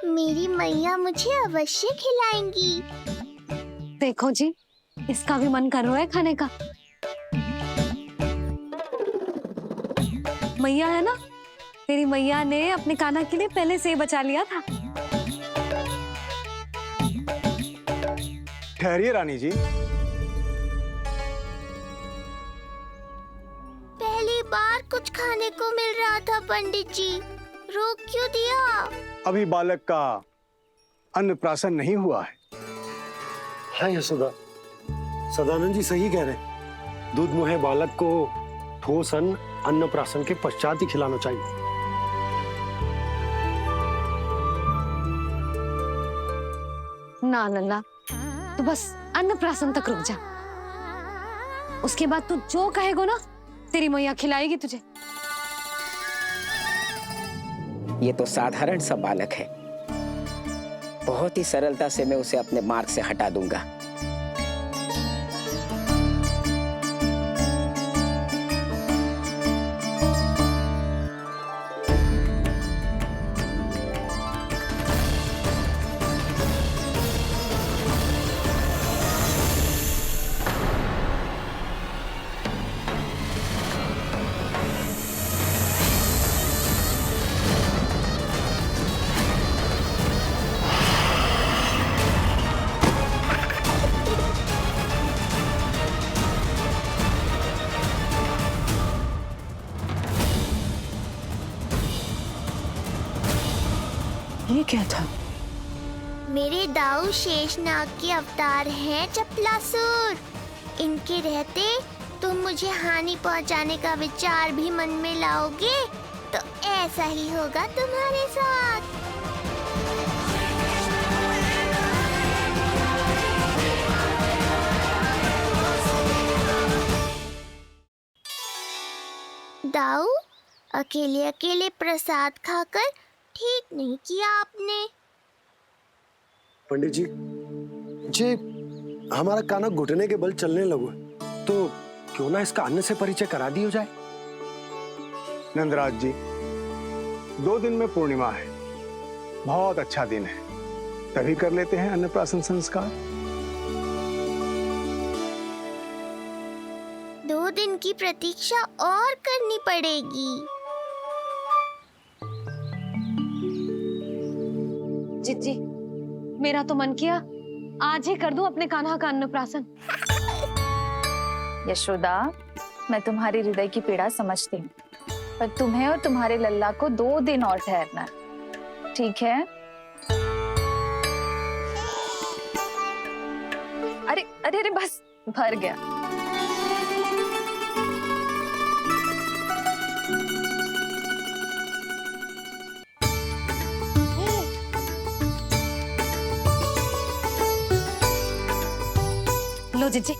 [SPEAKER 1] मेरी मैया मुझे अवश्य खिलाएंगी।
[SPEAKER 4] देखो जी, इसका भी मन कर रहा है खाने का। मैया है ना, तेरी मैया ने अपने कान्हा के लिए पहले से ही बचा लिया था।
[SPEAKER 3] ठहरिए रानी जी।
[SPEAKER 1] पहली बार कुछ खाने को मिल रहा था पंडित जी, रोक क्यों दिया?
[SPEAKER 3] अभी बालक का अन्नप्राशन नहीं हुआ है।
[SPEAKER 2] हाँ यशोदा, सदानंद जी सही कह रहे। दूध मुहे बालक को ठोस अन्न अन्नप्राशन के पश्चात ही खिलाना चाहिए।
[SPEAKER 4] ना नन्ना, तू बस अन्नप्राशन तक रुक जा, उसके बाद तू जो कहेगो ना, तेरी मैया खिलाएगी तुझे।
[SPEAKER 12] ये तो साधारण सा बालक है, बहुत ही सरलता से मैं उसे अपने मार्ग से हटा दूंगा।
[SPEAKER 17] ये क्या था?
[SPEAKER 1] मेरे दाऊ शेषनाग के अवतार हैं चपलासुर। इनके रहते तुम मुझे हानि पहुंचाने का विचार भी मन में लाओगे तो ऐसा ही होगा तुम्हारे साथ। दाऊ, अकेले अकेले प्रसाद खाकर ठीक नहीं किया आपने।
[SPEAKER 2] पंडित जी, जे हमारा कान्हा घुटने के बल चलने लगो तो क्यों ना इसका अन्न से परिचय करा दिया जाए।
[SPEAKER 3] नंदराज जी, 2 दिन में पूर्णिमा है, बहुत अच्छा दिन है, तभी कर लेते हैं अन्नप्राशन संस्कार।
[SPEAKER 1] 2 दिन की प्रतीक्षा और करनी पड़ेगी।
[SPEAKER 4] जिज्जी, मेरा तो मन किया आज ही कर दूं अपने कान्हा का अन्नप्राशन।
[SPEAKER 6] यशोदा, मैं तुम्हारी हृदय की पीड़ा समझती हूँ, पर तुम्हें और तुम्हारे लल्ला को 2 दिन और ठहरना है, ठीक है? अरे अरे अरे बस भर गया।
[SPEAKER 4] लो जीजी।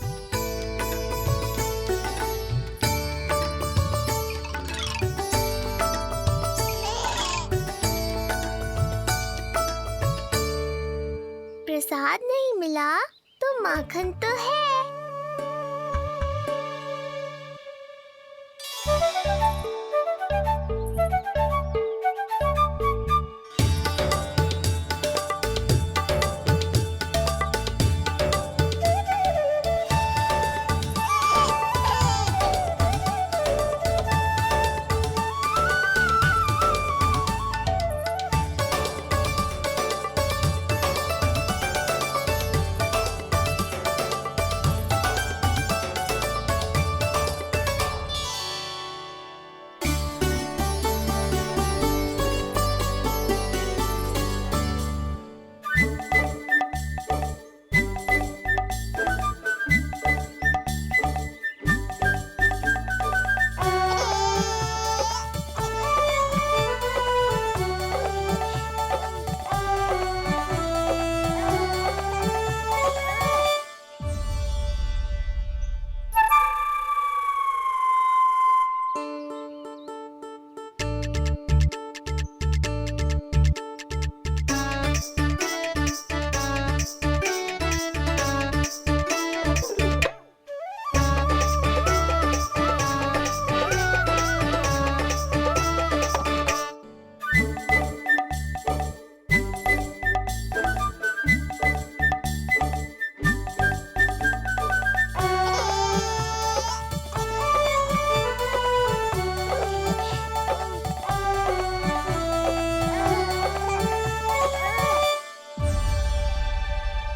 [SPEAKER 1] प्रसाद नहीं मिला तो माखन तो है।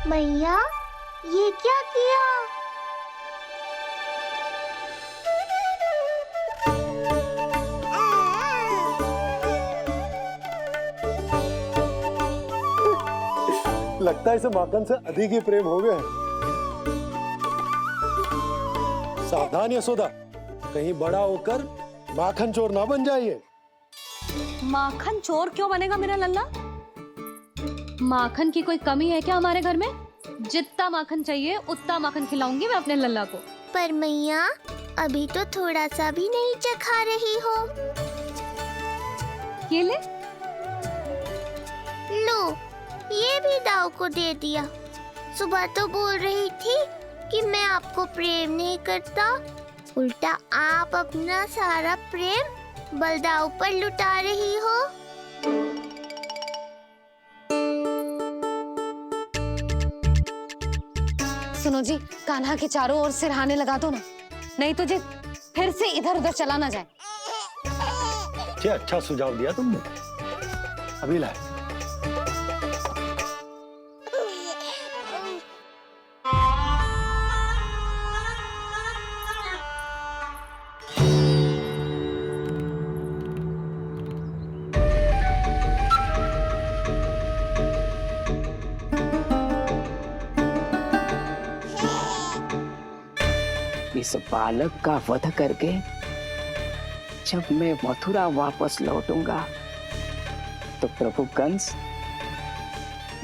[SPEAKER 1] मैया, ये क्या किया?
[SPEAKER 2] लगता है इसे माखन से अधिक ही प्रेम हो गया। सावधान यशोदा, कहीं बड़ा होकर माखन चोर ना बन जाइए।
[SPEAKER 4] माखन चोर क्यों बनेगा मेरा लल्ला? माखन की कोई कमी है क्या हमारे घर में? जितना माखन चाहिए उतना माखन खिलाऊंगी मैं अपने लल्ला को।
[SPEAKER 1] पर मैया, अभी तो थोड़ा सा भी नहीं चखा रही हो।
[SPEAKER 4] ये ले।
[SPEAKER 1] लो, ये भी दाऊ को दे दिया। सुबह तो बोल रही थी कि मैं आपको प्रेम नहीं करता, उल्टा आप अपना सारा प्रेम बलदाऊ पर लुटा रही हो।
[SPEAKER 4] सुनो जी, कान्हा के चारों ओर सिरहाने लगा दो ना, नहीं तो जी फिर से इधर उधर चला ना जाए।
[SPEAKER 2] क्या अच्छा सुझाव दिया तुमने। अभी लाए।
[SPEAKER 12] इस बालक का वध करके जब मैं मथुरा वापस लौटूंगा तो प्रभु कंस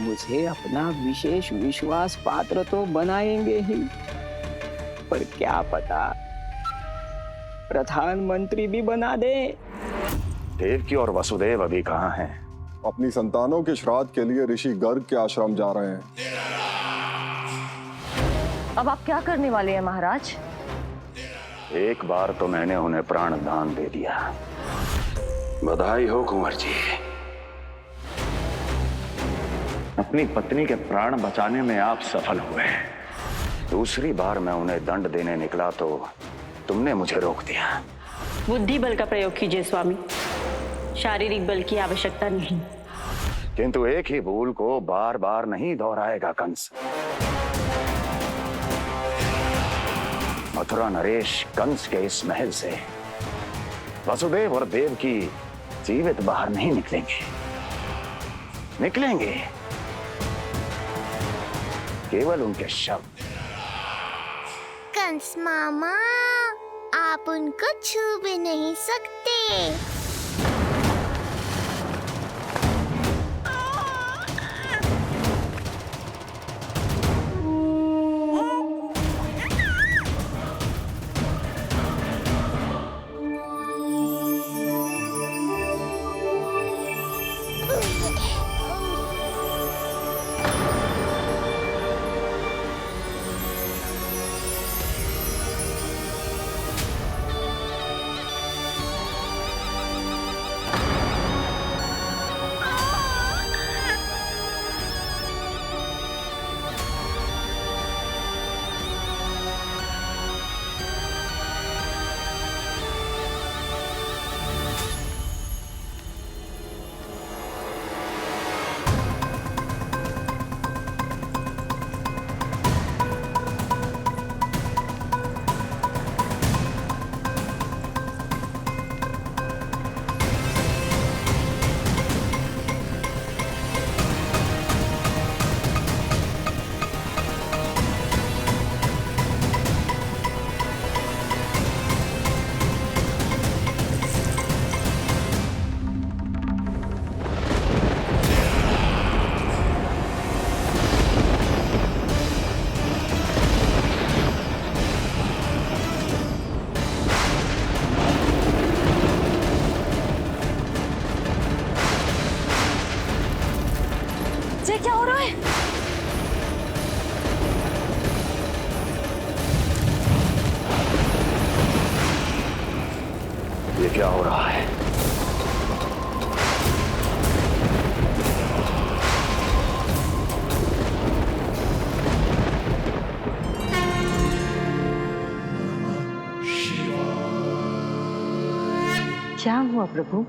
[SPEAKER 12] मुझे अपना विशेष विश्वास पात्र तो बनाएंगे ही, पर क्या पता प्रधानमंत्री भी बना दे।
[SPEAKER 9] देवकी और वसुदेव अभी कहाँ हैं?
[SPEAKER 10] अपनी संतानों के श्राद्ध के लिए ऋषि गर्ग के आश्रम जा रहे हैं।
[SPEAKER 11] अब आप क्या करने वाले हैं महाराज?
[SPEAKER 9] एक बार तो मैंने उन्हें प्राण दान दे दिया। बधाई हो कुंवर जी। अपनी पत्नी के प्राण बचाने में आप सफल हुए। दूसरी बार मैं उन्हें दंड देने निकला तो तुमने मुझे रोक दिया।
[SPEAKER 18] बुद्धि बल का प्रयोग कीजिए स्वामी, शारीरिक बल की आवश्यकता नहीं।
[SPEAKER 9] किंतु एक ही भूल को बार बार नहीं दोहराएगा कंस। मथुरा नरेश कंस के इस महल से वसुदेव और देवकी जीवित बाहर नहीं निकलेंगे। केवल उनके शव
[SPEAKER 1] कंस मामा, आप उनको छू भी नहीं सकते।
[SPEAKER 11] ये क्या हो रहा है?
[SPEAKER 5] ये क्या हो रहा है?
[SPEAKER 11] क्या हुआ प्रभु?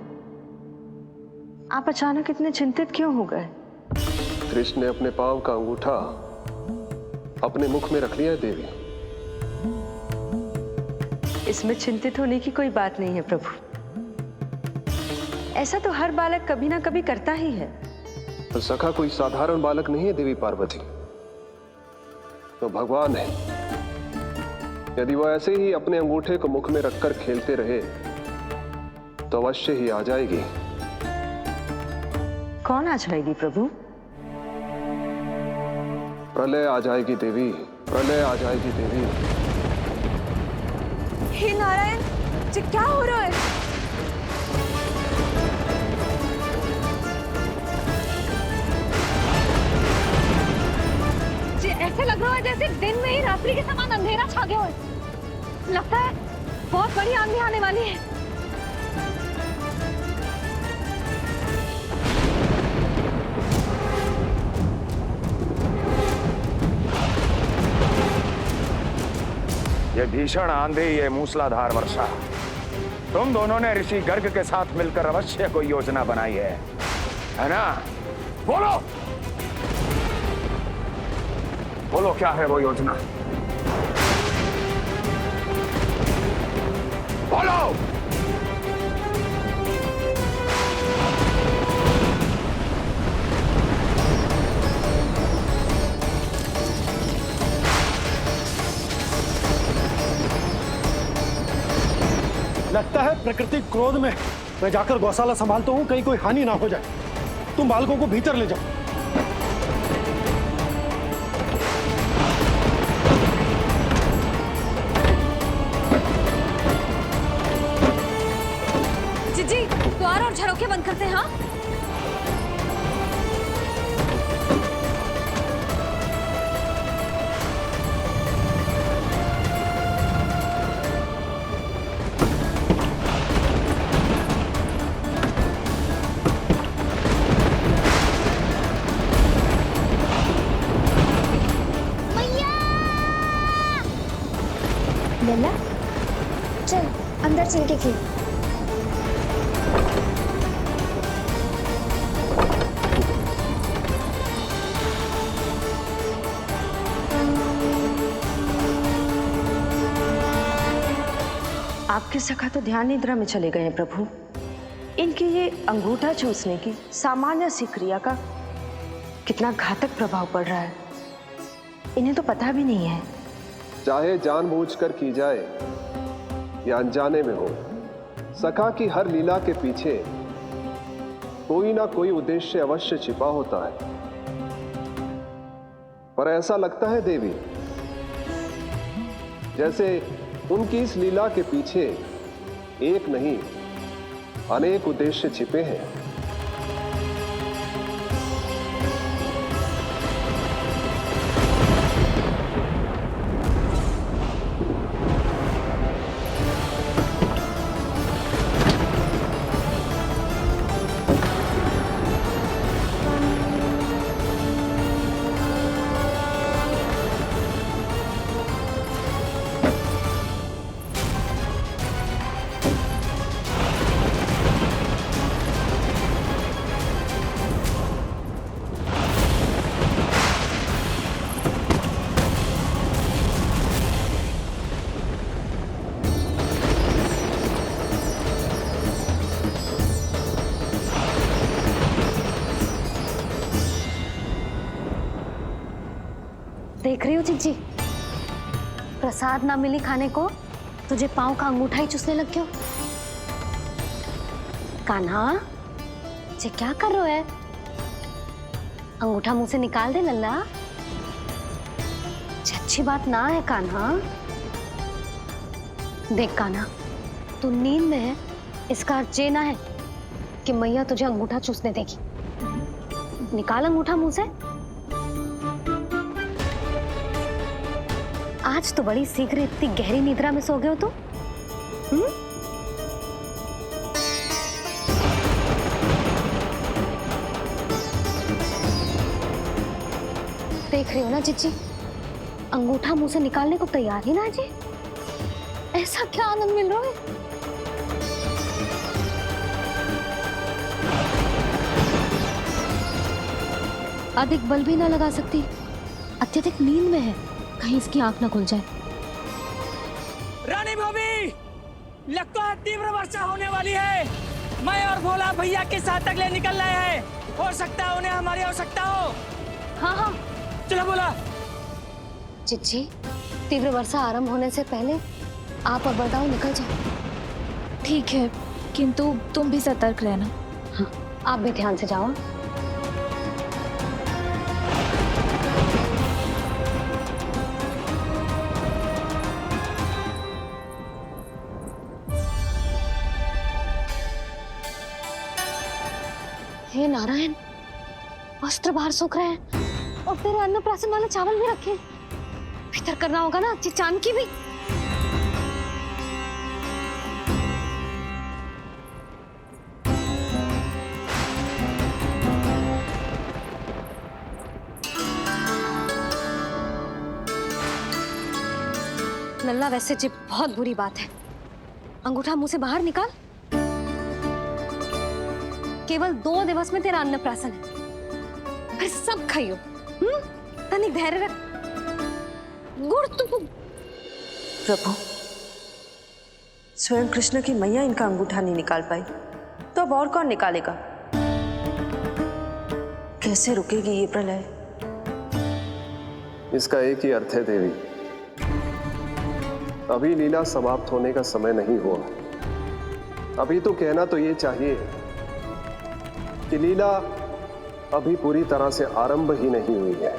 [SPEAKER 11] आप अचानक इतने चिंतित क्यों हो गए?
[SPEAKER 19] कृष्ण ने अपने पांव का अंगूठा अपने मुख में रख लिया है देवी।
[SPEAKER 11] इसमें चिंतित होने की कोई बात नहीं है प्रभु। ऐसा तो हर बालक कभी ना कभी करता ही है।
[SPEAKER 19] पर सखा कोई साधारण बालक नहीं है देवी पार्वती, तो भगवान है। यदि वो ऐसे ही अपने अंगूठे को मुख में रखकर खेलते रहे तो अवश्य ही आ जाएगी।
[SPEAKER 11] कौन आ जाएगी प्रभु?
[SPEAKER 19] प्रलय आ जाएगी देवी, प्रलय आ जाएगी देवी।
[SPEAKER 11] हे नारायण, ये क्या हो रहा है?
[SPEAKER 4] जी ऐसे लग रहा है जैसे दिन में ही रात्रि के समान अंधेरा छा गया हो। लगता है बहुत बड़ी आंधी आने वाली है।
[SPEAKER 9] ये भीषण आंधी, ये मूसलाधार वर्षा, तुम दोनों ने ऋषि गर्ग के साथ मिलकर अवश्य कोई योजना बनाई है ना? बोलो बोलो, क्या है वो योजना? बोलो।
[SPEAKER 2] लगता है प्रकृति क्रोध में। मैं जाकर गौशाला संभालता हूँ, कहीं कोई हानि ना हो जाए। तुम बालकों को भीतर ले जाओ।
[SPEAKER 4] जी द्वार और झरोखे बंद करते हैं। हाँ
[SPEAKER 1] लल्ला, चल अंदर चल के खेल।
[SPEAKER 11] आपके सखा तो ध्यान निद्रा में चले गए हैं प्रभु। इनकी ये अंगूठा चूसने की सामान्य सी क्रिया का कितना घातक प्रभाव पड़ रहा है, इन्हें तो पता भी नहीं है।
[SPEAKER 19] चाहे जानबूझकर की जाए या अनजाने में हो, सखा की हर लीला के पीछे कोई ना कोई उद्देश्य अवश्य छिपा होता है। पर ऐसा लगता है देवी, जैसे उनकी इस लीला के पीछे एक नहीं अनेक उद्देश्य छिपे हैं।
[SPEAKER 4] देख रही हो चिज्जी, प्रसाद ना मिली खाने को, तुझे पाँव का अंगूठा ही चूसने लग गयो। कान्हा, ये क्या कर रहे हो है? अंगूठा मुंह से निकाल दे लल्ला। अच्छी बात ना है कान्हा। देख कान्हा, तू नींद में है, इसका अर्थ ये ना है कि मैया तुझे अंगूठा चूसने देगी। निकाल अंगूठा मुंह से। आज तो बड़ी शीघ्र इतनी गहरी निद्रा में सो गए हो तुम। देख रही हो ना चिच्ची, अंगूठा मुंह से निकालने को तैयार ही ना जी। ऐसा क्या आनंद मिल रहा है? अधिक बल भी ना लगा सकती, अत्यधिक नींद में है, कहीं इसकी आंख ना खुल जाए।
[SPEAKER 16] रानी भाभी, लगता है तीव्र वर्षा होने वाली है। मैं और भोला भैया के साथ तक ले निकल रहे हैं। हो सकता है उन्हें हमारी आवश्यकता हो।
[SPEAKER 4] हाँ हाँ,
[SPEAKER 16] चलो बोला।
[SPEAKER 4] चिच्ची, तीव्र वर्षा आरंभ होने से पहले आप और बरदाऊ निकल जाओ।
[SPEAKER 6] ठीक है, किंतु तुम भी सतर्क रहना।
[SPEAKER 4] हाँ, आप भी ध्यान से जाओ। हे नारायण, वस्त्र बाहर सूख रहे हैं और तेरे अन्नप्राशन वाले चावल भी रखे। भीतर करना होगा ना अच्छी चांद की भी। लल्ला, वैसे जी बहुत बुरी बात है। अंगूठा मुंह से बाहर निकाल। केवल 2 दिवस में तेरा अन्नप्राशन है, फिर सब खाइयो। तनिक धैर्य रख। गुड़ तो
[SPEAKER 11] प्रभु, स्वयं कृष्ण की मैया इनका अंगूठा नहीं निकाल पाई, तो अब और कौन निकालेगा? कैसे रुकेगी ये प्रलय?
[SPEAKER 19] इसका एक ही अर्थ है देवी, अभी लीला समाप्त होने का समय नहीं हुआ। अभी तो कहना तो ये चाहिए कि लीला अभी पूरी तरह से आरंभ ही नहीं हुई है।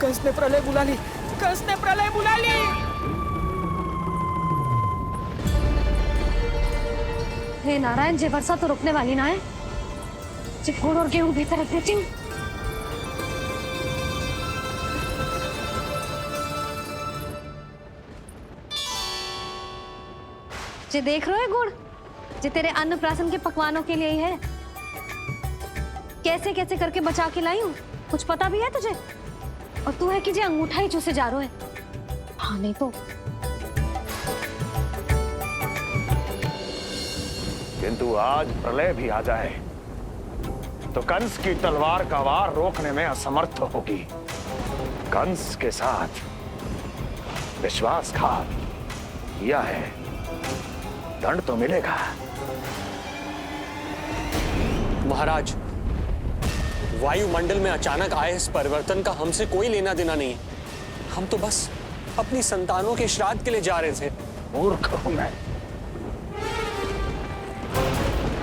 [SPEAKER 16] कंस ने प्रलय बुला ली, कंस ने प्रलय बुला ली।
[SPEAKER 4] हे नारायण, ये वर्षा तो रुकने वाली ना है। गुड़ और गेहूं भीतर रख देती हूँ। जे देख रहे हो गुड़, जे तेरे अन्नप्राशन के पकवानों के लिए ही है। कैसे कैसे करके बचा के लाई हूँ, कुछ पता भी है तुझे? और तू है कि जे अंगूठा ही चूसे जा रहा है। हाँ नहीं तो
[SPEAKER 9] किंतु आज प्रलय भी आ जाए तो कंस की तलवार का वार रोकने में असमर्थ होगी। कंस के साथ विश्वासघात किया है, दंड तो मिलेगा।
[SPEAKER 20] महाराज, वायुमंडल में अचानक आए इस परिवर्तन का हमसे कोई लेना देना नहीं है। हम तो बस अपनी संतानों के श्राद्ध के लिए जा रहे थे।
[SPEAKER 9] मूर्ख हूं मैं,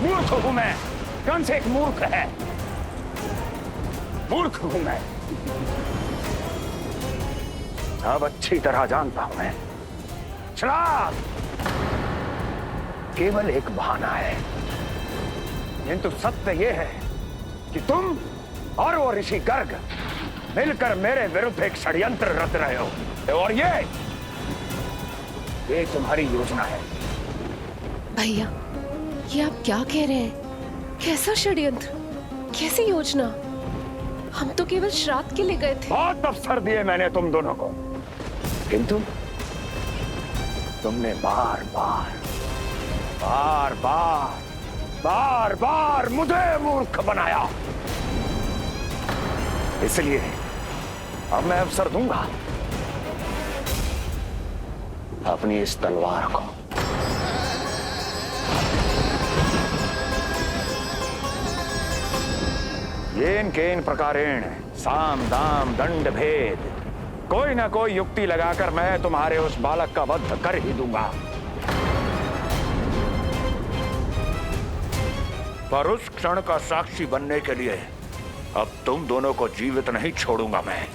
[SPEAKER 9] मूर्ख हूं मैं। कंस एक मूर्ख है, मूर्ख हूं मैं। अब अच्छी तरह जानता हूं मैं, श्राद्ध केवल एक बहाना है। किंतु सत्य यह है कि तुम और वो ऋषि गर्ग मिलकर मेरे विरुद्ध एक षड्यंत्र रच रहे हो, और ये तुम्हारी योजना है।
[SPEAKER 21] भैया, ये आप क्या कह रहे हैं? कैसा षड्यंत्र, कैसी योजना? हम तो केवल श्राद्ध के लिए गए थे।
[SPEAKER 9] बहुत अवसर दिए मैंने तुम दोनों को, किंतु तुमने बार बार बार बार बार बार मुझे मूर्ख बनाया। इसलिए अब मैं अवसर दूंगा अपनी इस तलवार को। येन केन प्रकारेण साम दाम दंड भेद, कोई ना कोई युक्ति लगाकर मैं तुम्हारे उस बालक का वध कर ही दूंगा। पर उस क्षण का साक्षी बनने के लिए अब तुम दोनों को जीवित नहीं छोड़ूंगा मैं।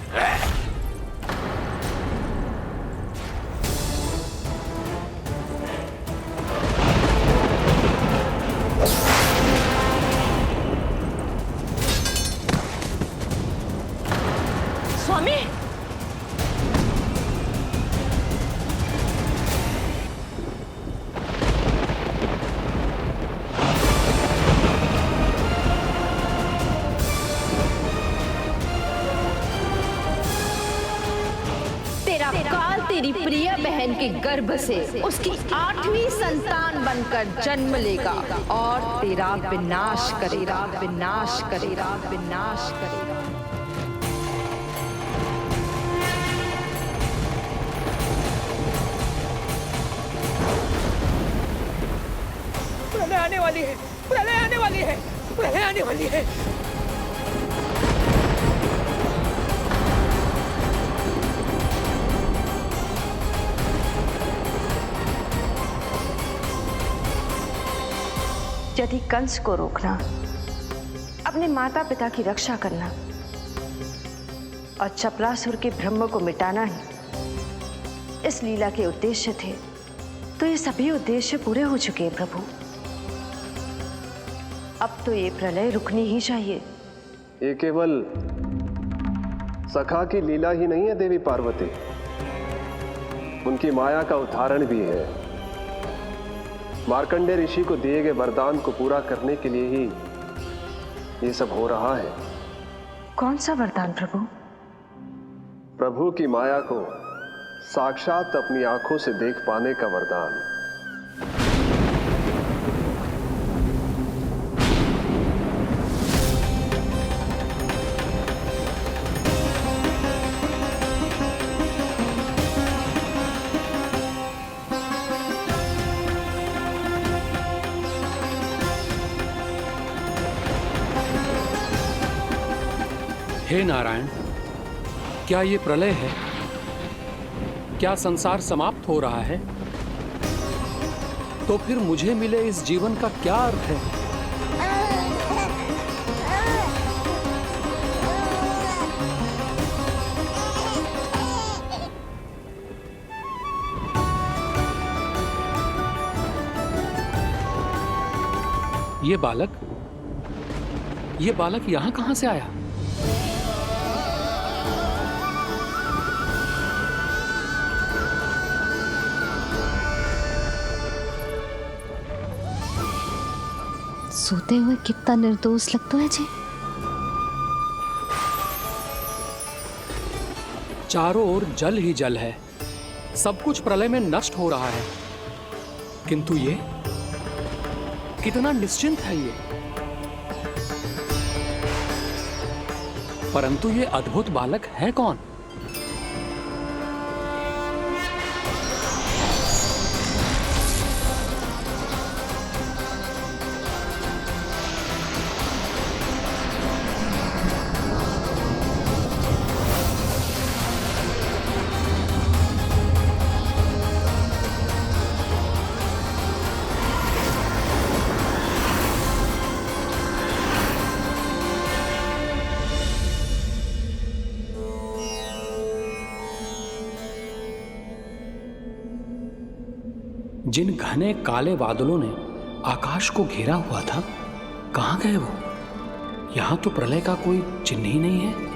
[SPEAKER 21] स्वामी,
[SPEAKER 22] तेरा काल तेरी प्रिय बहन के गर्भ से उसकी 8वीं संतान बनकर जन्म लेगा और तेरा विनाश करेगा, विनाश करेगा, विनाश करेगा।
[SPEAKER 16] प्रलय आने वाली है, प्रलय आने वाली है, प्रलय आने वाली है।
[SPEAKER 22] यदि कंस को रोकना, अपने माता पिता की रक्षा करना और चपलासुर के ब्रह्म को मिटाना ही इस लीला के उद्देश्य थे, तो ये सभी उद्देश्य पूरे हो चुके हैं प्रभु। अब तो ये प्रलय रुकनी ही चाहिए।
[SPEAKER 19] ये केवल सखा की लीला ही नहीं है देवी पार्वती, उनकी माया का उदाहरण भी है। मार्कंडेय ऋषि को दिए गए वरदान को पूरा करने के लिए ही ये सब हो रहा है।
[SPEAKER 22] कौन सा वरदान प्रभु?
[SPEAKER 19] प्रभु की माया को साक्षात अपनी आंखों से देख पाने का वरदान।
[SPEAKER 7] हे नारायण, क्या ये प्रलय है? क्या संसार समाप्त हो रहा है? तो फिर मुझे मिले इस जीवन का क्या अर्थ है? ये बालक यहां कहां से आया?
[SPEAKER 4] सोते हुए कितना निर्दोष लगता है जी।
[SPEAKER 8] चारों ओर जल ही जल है, सब कुछ प्रलय में नष्ट हो रहा है, किंतु ये कितना निश्चिंत है ये। परंतु ये अद्भुत बालक है कौन? जिन घने काले बादलों ने आकाश को घेरा हुआ था, कहां गए वो? यहां तो प्रलय का कोई चिन्ह ही नहीं है।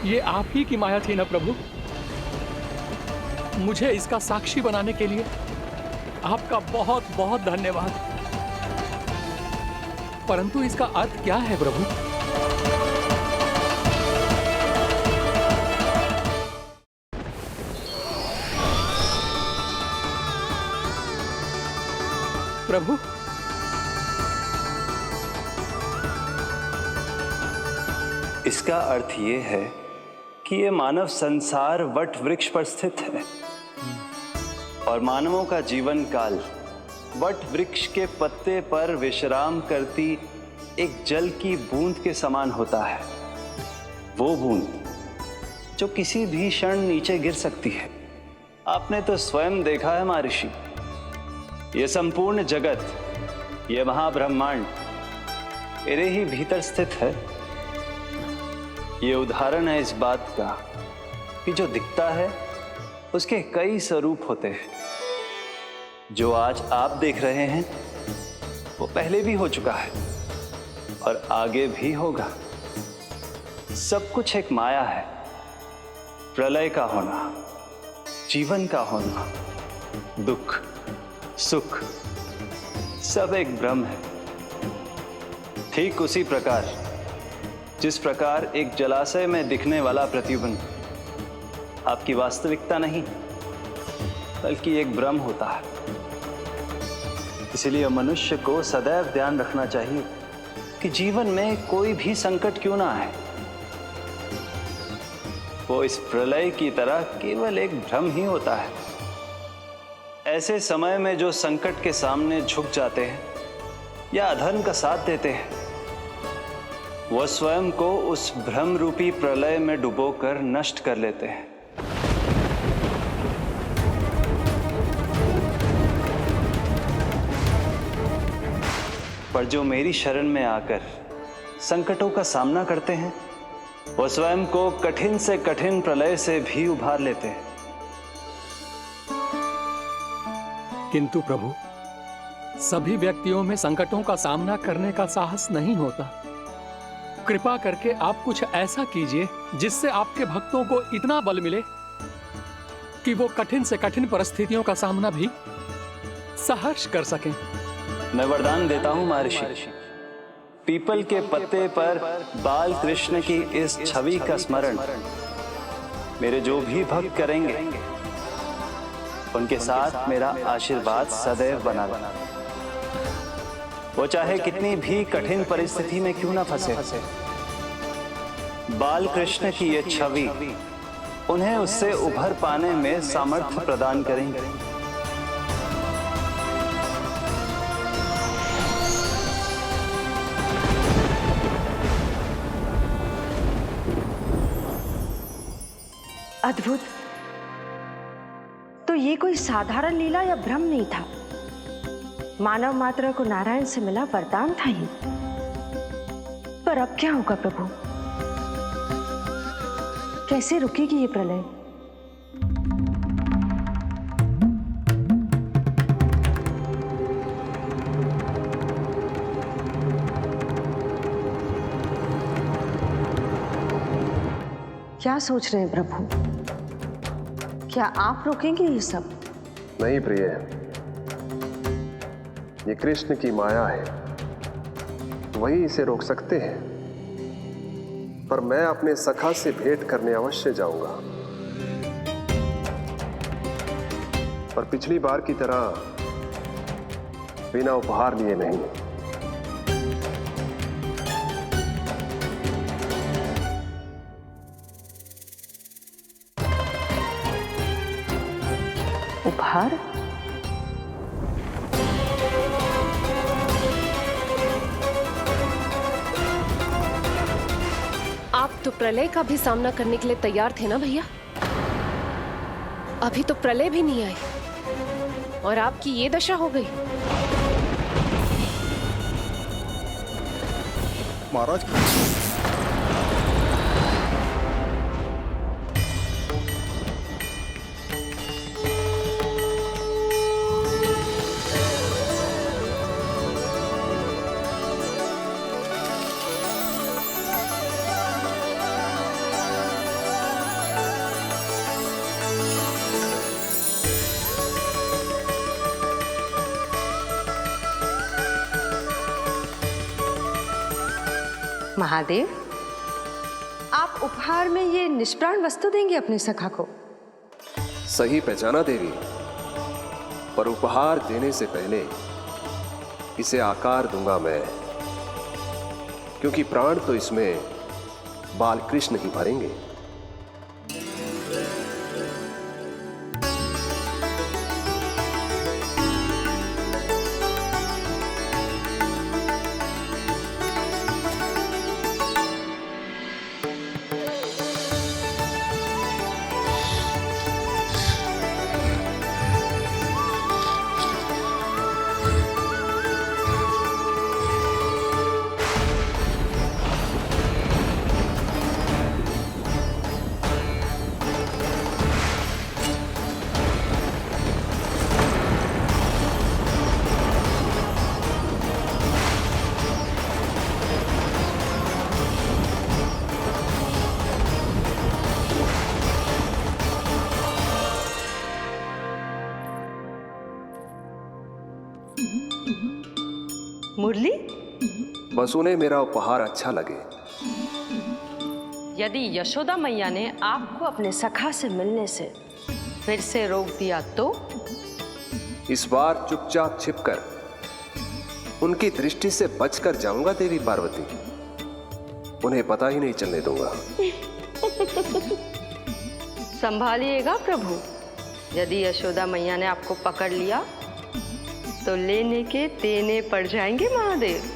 [SPEAKER 8] ये आप ही की माया थी ना प्रभु? मुझे इसका साक्षी बनाने के लिए आपका बहुत बहुत धन्यवाद। परंतु इसका अर्थ क्या है प्रभु? प्रभु,
[SPEAKER 13] इसका अर्थ ये है कि ये मानव संसार वट वृक्ष पर स्थित है और मानवों का जीवन काल वट वृक्ष के पत्ते पर विश्राम करती एक जल की बूंद के समान होता है। वो बूंद जो किसी भी क्षण नीचे गिर सकती है। आपने तो स्वयं देखा है महर्षि, ये संपूर्ण जगत, ये महाब्रह्मांड मेरे ही भीतर स्थित है। ये उदाहरण है इस बात का कि जो दिखता है उसके कई स्वरूप होते हैं। जो आज आप देख रहे हैं वो पहले भी हो चुका है और आगे भी होगा। सब कुछ एक माया है। प्रलय का होना, जीवन का होना, दुख, सुख, सब एक भ्रम है। ठीक उसी प्रकार जिस प्रकार एक जलाशय में दिखने वाला प्रतिबिंब आपकी वास्तविकता नहीं बल्कि एक भ्रम होता है। इसलिए मनुष्य को सदैव ध्यान रखना चाहिए कि जीवन में कोई भी संकट क्यों ना आए, वो इस प्रलय की तरह केवल एक भ्रम ही होता है। ऐसे समय में जो संकट के सामने झुक जाते हैं या अधर्म का साथ देते हैं, वो स्वयं को उस भ्रम रूपी प्रलय में डुबोकर नष्ट कर लेते हैं। पर जो मेरी शरण में आकर संकटों का सामना करते हैं, वो स्वयं को कठिन से कठिन प्रलय से भी उभार लेते हैं।
[SPEAKER 8] किंतु प्रभु, सभी व्यक्तियों में संकटों का सामना करने का साहस नहीं होता। कृपा करके आप कुछ ऐसा कीजिए जिससे आपके भक्तों को इतना बल मिले कि वो कठिन से कठिन परिस्थितियों का सामना भी सहर्ष कर सकें।
[SPEAKER 13] मैं वरदान देता हूं महर्षि, पीपल के पत्ते पर बाल कृष्ण की इस छवि का स्मरण मेरे जो भी भक्त करेंगे उनके साथ मेरा आशीर्वाद सदैव बना रहना। वो चाहे कितनी भी कठिन परिस्थिति में क्यों ना फंसे, बाल कृष्ण की ये छवि उन्हें उससे उभर पाने में सामर्थ्य प्रदान करेंगे।
[SPEAKER 22] अद्भुत। तो ये कोई साधारण लीला या भ्रम नहीं था, मानव मात्र को नारायण से मिला वरदान था ये। पर अब क्या होगा प्रभु? कैसे रुकेगी ये प्रलय? क्या सोच रहे हैं प्रभु? क्या आप रोकेंगे ये सब?
[SPEAKER 19] नहीं प्रिय, ये कृष्ण की माया है, वही इसे रोक सकते हैं। पर मैं अपने सखा से भेंट करने अवश्य जाऊंगा। पर पिछली बार की तरह बिना उपहार लिए नहीं।
[SPEAKER 22] उपहार?
[SPEAKER 21] आप तो प्रलय का भी सामना करने के लिए तैयार थे ना भैया? अभी तो प्रलय भी नहीं आई और आपकी ये दशा हो गई।
[SPEAKER 10] महाराज,
[SPEAKER 22] महादेव, आप उपहार में ये निष्प्राण वस्तु देंगे अपने सखा को?
[SPEAKER 19] सही पहचाना देवी, पर उपहार देने से पहले इसे आकार दूंगा मैं, क्योंकि प्राण तो इसमें बाल कृष्ण ही भरेंगे।
[SPEAKER 22] मुरली?
[SPEAKER 19] बस उन्हें मेरा उपहार अच्छा लगे।
[SPEAKER 22] यदि यशोदा मैया ने आपको अपने सखा से मिलने से फिर से रोक दिया तो?
[SPEAKER 19] इस बार चुपचाप छिपकर उनकी दृष्टि से बचकर जाऊंगा देवी पार्वती। उन्हें पता ही नहीं चलने दूंगा।
[SPEAKER 22] संभालिएगा प्रभु, यदि यशोदा मैया ने आपको पकड़ लिया तो लेने के देने पड़ जाएंगे महादेव।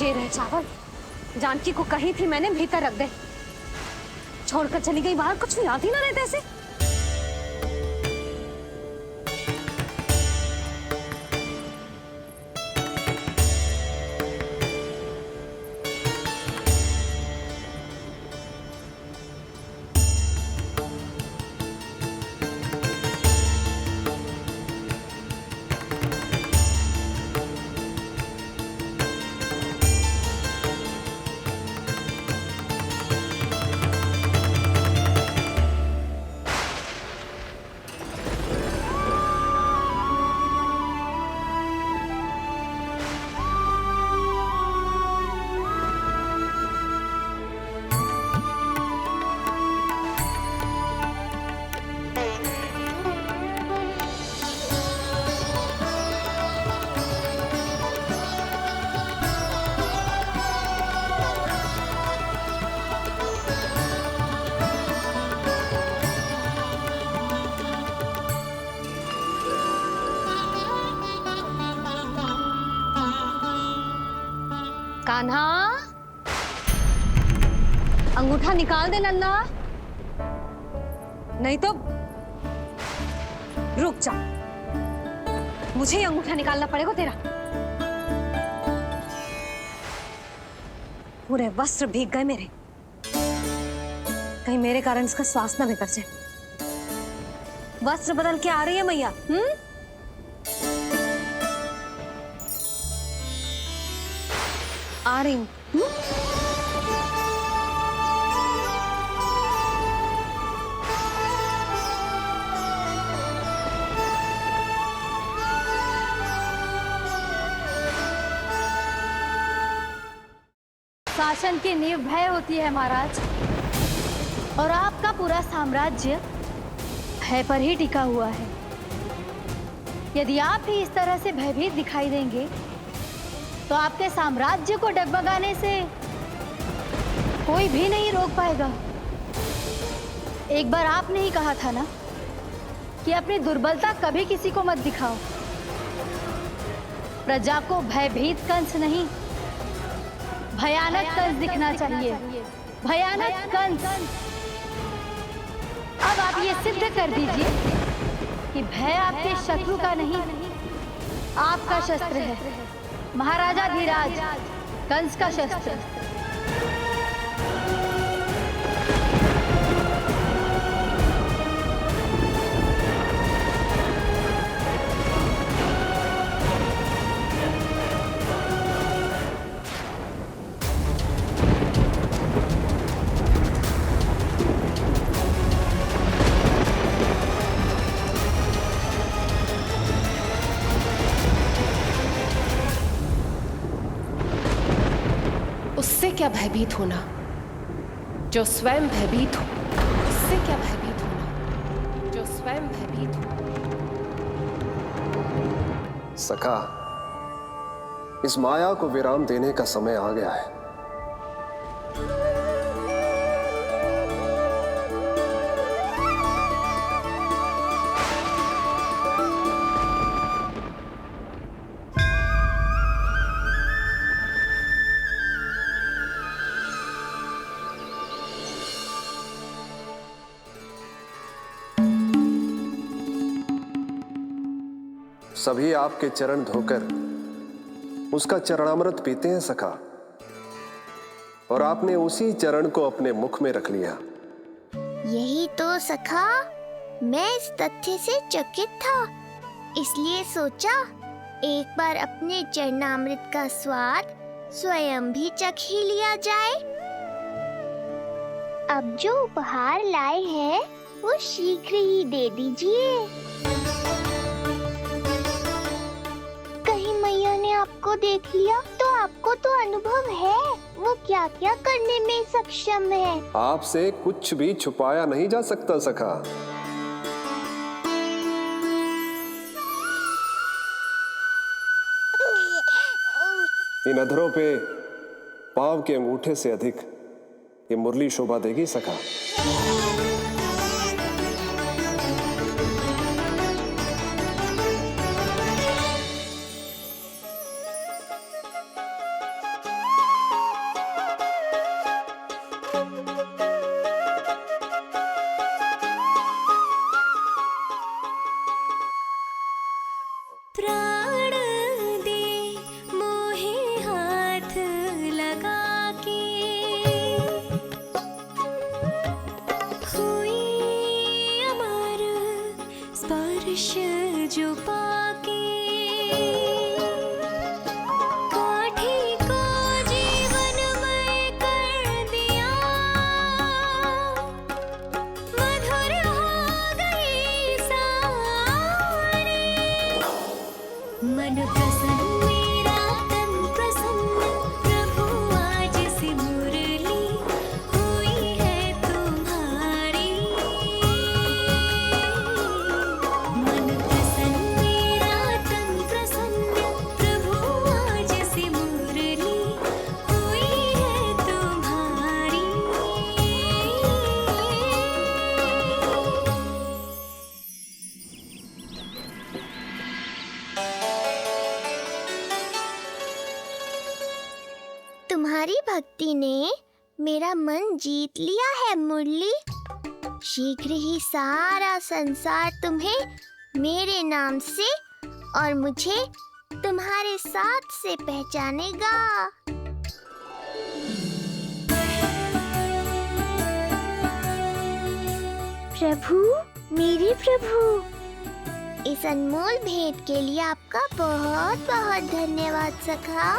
[SPEAKER 4] ये रहे चावल, जानकी को कही थी मैंने भीतर रख दे। छोड़कर चली गई बाहर, कुछ याद ही ना रहते ऐसे। कान्हा, अंगूठा निकाल दे लल्ला, नहीं तो रुक जा, मुझे ही अंगूठा निकालना पड़ेगा तेरा। पूरे वस्त्र भीग गए मेरे, कहीं मेरे कारण इसका श्वास ना बिगड़ जाए। वस्त्र बदल के आ रही है मैया। आ रही हूं।
[SPEAKER 14] शासन की नींव भय होती है महाराज, और आपका पूरा साम्राज्य भय पर ही टिका हुआ है। यदि आप ही इस तरह से भयभीत दिखाई देंगे तो आपके साम्राज्य को डगमगाने से कोई भी नहीं रोक पाएगा। एक बार आपने ही कहा था ना कि अपनी दुर्बलता कभी किसी को मत दिखाओ। प्रजा को भयभीत कंस नहीं, भयानक कंस दिखना चाहिए, भयानक कंस। अब आप ये सिद्ध कर दीजिए कि भय आपके शत्रु का नहीं, आपका शस्त्र है। महाराजा धीराज, कंस का शस्त्र।
[SPEAKER 21] उससे क्या भयभीत होना, जो स्वयं भयभीत हो। उससे क्या भयभीत होना, जो स्वयं भयभीत हो।
[SPEAKER 19] सखा, इस माया को विराम देने का समय आ गया है। सभी आपके चरण धोकर उसका चरणामृत पीते हैं सखा, और आपने उसी चरण को अपने मुख में रख लिया।
[SPEAKER 1] यही तो सखा, मैं इस तथ्य से चकित था, इसलिए सोचा एक बार अपने चरणामृत का स्वाद स्वयं भी चख ही लिया जाए। अब जो उपहार लाए हैं वो शीघ्र ही दे दीजिए। मैया ने आपको देख लिया तो आपको तो अनुभव है वो क्या क्या करने में सक्षम है।
[SPEAKER 19] आपसे कुछ भी छुपाया नहीं जा सकता सखा। इन अधरों पे पांव के अंगूठे से अधिक ये मुरली शोभा देगी सखा।
[SPEAKER 15] प्राण दे मोहे हाथ लगा के, हुई अमर स्पर्श जो पाके, काठी को जीवनमय कर दिया, मधुर हो गई सारी। मन प्रसन्न मेरा तन प्रसन्न, प्रभु आज से मुरली हुई है तुम्हारी। मन
[SPEAKER 1] मेरा मन जीत लिया है मुरली। शीघ्र ही सारा संसार तुम्हें मेरे नाम से और मुझे तुम्हारे साथ से पहचानेगा। प्रभु, मेरे प्रभु, इस अनमोल भेंट के लिए आपका बहुत बहुत धन्यवाद सखा।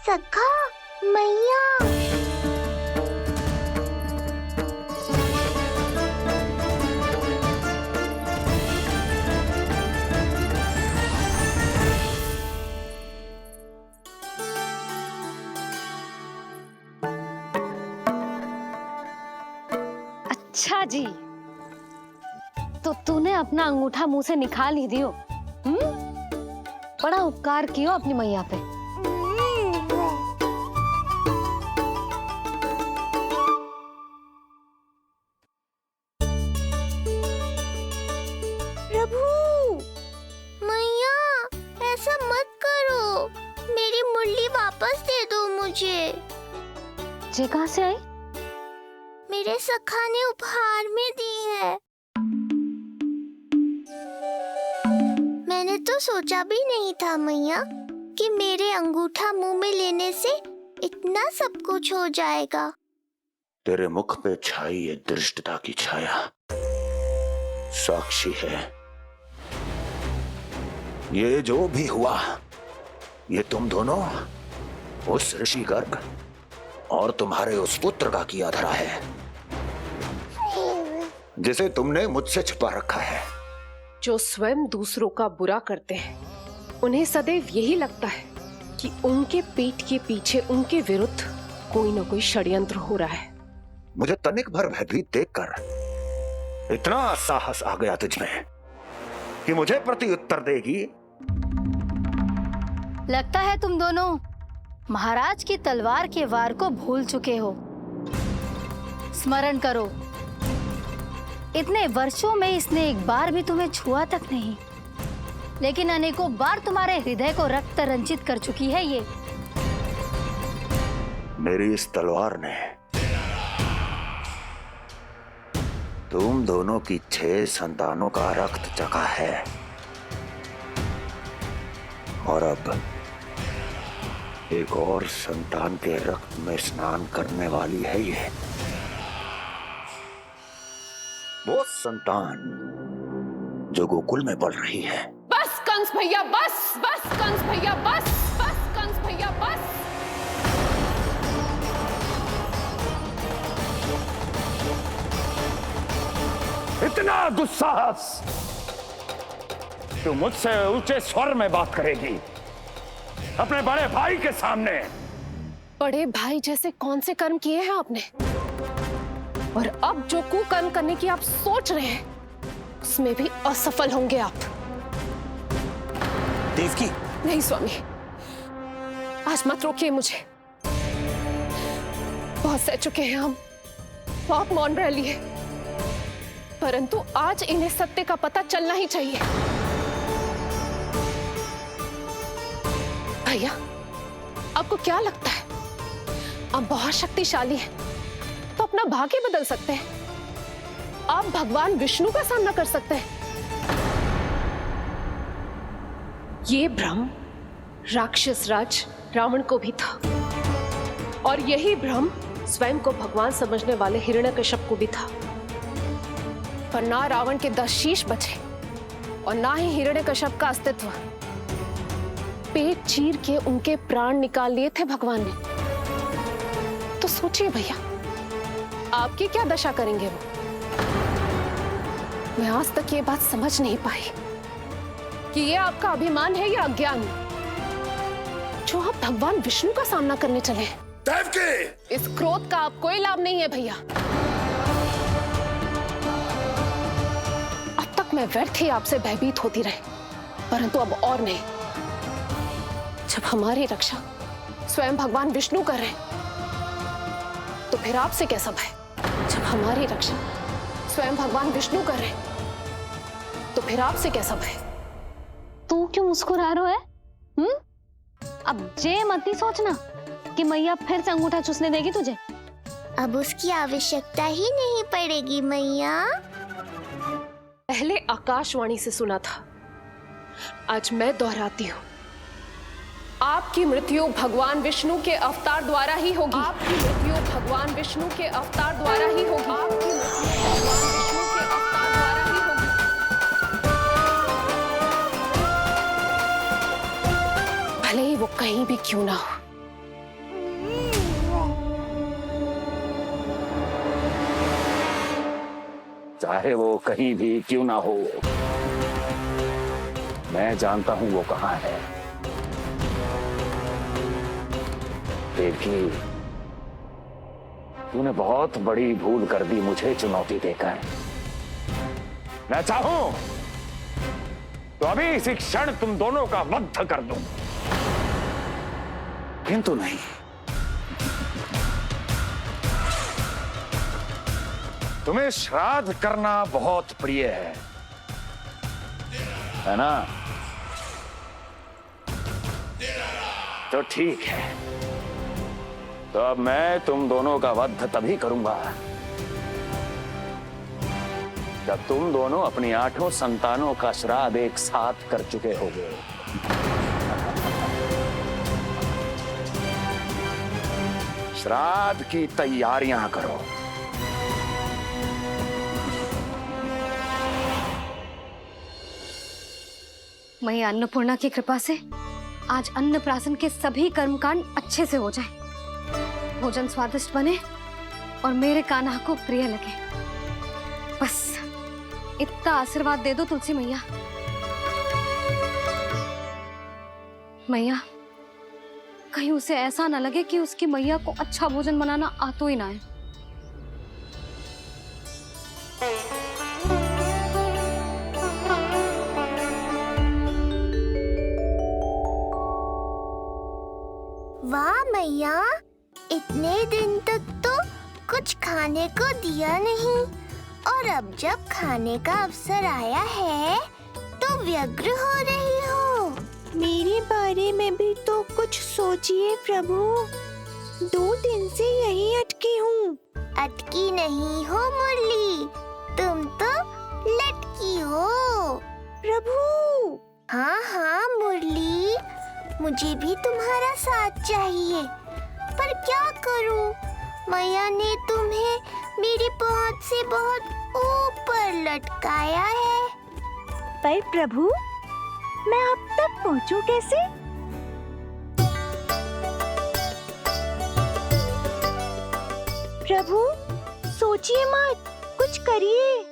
[SPEAKER 1] सखा, मैया।
[SPEAKER 4] अच्छा जी, तो तूने अपना अंगूठा मुंह से निकाल ही दियो। बड़ा उपकार कियो अपनी मैया पे।
[SPEAKER 1] प्रभु, मैया, ऐसा मत करो। मेरी मुरली वापस दे दो मुझे।
[SPEAKER 4] ये कहाँ से आई?
[SPEAKER 1] मेरे सखा ने उपहार में दी है। मैंने तो सोचा भी नहीं था मैया कि मेरे अंगूठा मुंह में लेने से इतना सब कुछ हो जाएगा।
[SPEAKER 9] तेरे मुख पे छाई ये दृष्टता की छाया साक्षी है। ये जो भी हुआ, ये तुम दोनों, उस ऋषि गर्ग और तुम्हारे उस पुत्र का किया धरा है, जिसे तुमने मुझसे छुपा रखा है।
[SPEAKER 21] जो स्वयं दूसरों का बुरा करते हैं, उन्हें सदैव यही लगता है कि उनके पीठ के पीछे उनके विरुद्ध कोई न कोई षड्यंत्र हो रहा है।
[SPEAKER 9] मुझे तनिक भर भयभीत देखकर इतना साहस आ गया तुझमें कि मुझे प्रति उत्तर देगी।
[SPEAKER 14] लगता है तुम दोनों महाराज की तलवार के वार को भूल चुके हो। स्मरण करो, इतने वर्षों में इसने एक बार भी तुम्हें छुआ तक नहीं, लेकिन अनेकों बार तुम्हारे हृदय को रक्त रंजित कर चुकी है ये।
[SPEAKER 9] मेरी इस तलवार ने तुम दोनों की 6 संतानों का रक्त चखा है, और अब एक और संतान के रक्त में स्नान करने वाली है ये। वो संतान जो गोकुल में पल रही है।
[SPEAKER 21] बस कंस भैया, बस बस कंस भैया, बस बस कंस भैया, बस।
[SPEAKER 9] इतना दुस्साहस! तू मुझसे ऊंचे स्वर में बात करेगी अपने बड़े भाई के सामने?
[SPEAKER 21] बड़े भाई जैसे कौन से कर्म किए हैं आपने? और अब जो कुकर्म करने की आप सोच रहे हैं, उसमें भी असफल होंगे आप।
[SPEAKER 20] देवकी,
[SPEAKER 21] नहीं स्वामी, आज मत रोकिए मुझे। बहुत सह चुके हैं हम, बहुत मौन रह लिए, परंतु आज इन्हें सत्य का पता चलना ही चाहिए। भैया, आपको क्या लगता है आप बहुत शक्तिशाली हैं, तो अपना भाग्य बदल सकते हैं? आप भगवान विष्णु का सामना कर सकते हैं। ये भ्रम राक्षस राज रावण को भी था, और यही भ्रम स्वयं को भगवान समझने वाले हिरण्यकश्यप को भी था। पर ना रावण के 10 शीश बचे और ना ही हिरण्यकश्यप का अस्तित्व। पेट चीर के उनके प्राण निकाल लिए थे भगवान ने। तो सोचिए भैया, आपकी क्या दशा करेंगे वो? मैं आज तक ये बात समझ नहीं पाई कि ये आपका अभिमान है या अज्ञान, जो आप भगवान विष्णु का सामना करने चले हैं। देवकी! इस क्रोध का आप कोई लाभ नहीं है भैया। अब तक मैं व्यर्थ ही आपसे भयभीत होती रही, परंतु अब और नहीं। जब हमारी रक्षा स्वयं भगवान विष्णु कर रहे हैं, तो फिर आपसे कैसा भय? जब हमारी रक्षा स्वयं भगवान विष्णु कर रहे, तो फिर आपसे कैसा भय?
[SPEAKER 4] तू क्यों मुस्कुरा रहा है? अब जे मत ही सोचना कि मैया फिर से अंगूठा चूसने देगी तुझे।
[SPEAKER 1] अब उसकी आवश्यकता ही नहीं पड़ेगी मैया।
[SPEAKER 21] पहले आकाशवाणी से सुना था, आज मैं दोहराती हूँ, आपकी मृत्यु भगवान विष्णु के अवतार द्वारा ही होगी। आपकी मृत्यु भगवान विष्णु के अवतार द्वारा ही होगी। आपकी मृत्यु भगवान विष्णु के अवतार द्वारा ही होगी। भले ही वो कहीं भी क्यों ना हो।
[SPEAKER 9] चाहे वो कहीं भी क्यों ना हो, मैं जानता हूं वो कहां है। देखिए, तूने बहुत बड़ी भूल कर दी मुझे चुनौती देकर। मैं चाहूं तो अभी इसी क्षण तुम दोनों का वध कर दूं, किंतु नहीं। तुम्हें श्राद्ध करना बहुत प्रिय है ना? तो ठीक है, तो अब मैं तुम दोनों का वध तभी करूंगा जब तुम दोनों अपनी 8 संतानों का श्राद्ध एक साथ कर चुके होगे। श्राद्ध की तैयारियां करो।
[SPEAKER 4] मैया अन्नपूर्णा की कृपा से आज अन्नप्राशन के सभी कर्मकांड अच्छे से हो जाए, भोजन स्वादिष्ट बने और मेरे कान्हा को प्रिय लगे। बस इतना आशीर्वाद दे दो तुलसी मैया। मैया, कहीं उसे ऐसा ना लगे कि उसकी मैया को अच्छा भोजन बनाना आता ही ना है।
[SPEAKER 1] वाह मैया, इतने दिन तक तो कुछ खाने को दिया नहीं, और अब जब खाने का अवसर आया है तो व्यग्र हो रही हो।
[SPEAKER 3] मेरे बारे में भी तो कुछ सोचिए प्रभु, 2 दिन से यही अटकी हूँ।
[SPEAKER 1] अटकी नहीं हो मुरली, तुम तो लटकी हो
[SPEAKER 3] प्रभु।
[SPEAKER 1] हाँ हाँ मुरली, मुझे भी तुम्हारा साथ चाहिए, पर क्या करूं? मैया ने तुम्हें मेरी पहुंच से बहुत ऊपर लटकाया है।
[SPEAKER 3] पर प्रभु, मैं अब तक पहुंचूं कैसे? प्रभु, सोचिए मत, कुछ करिए।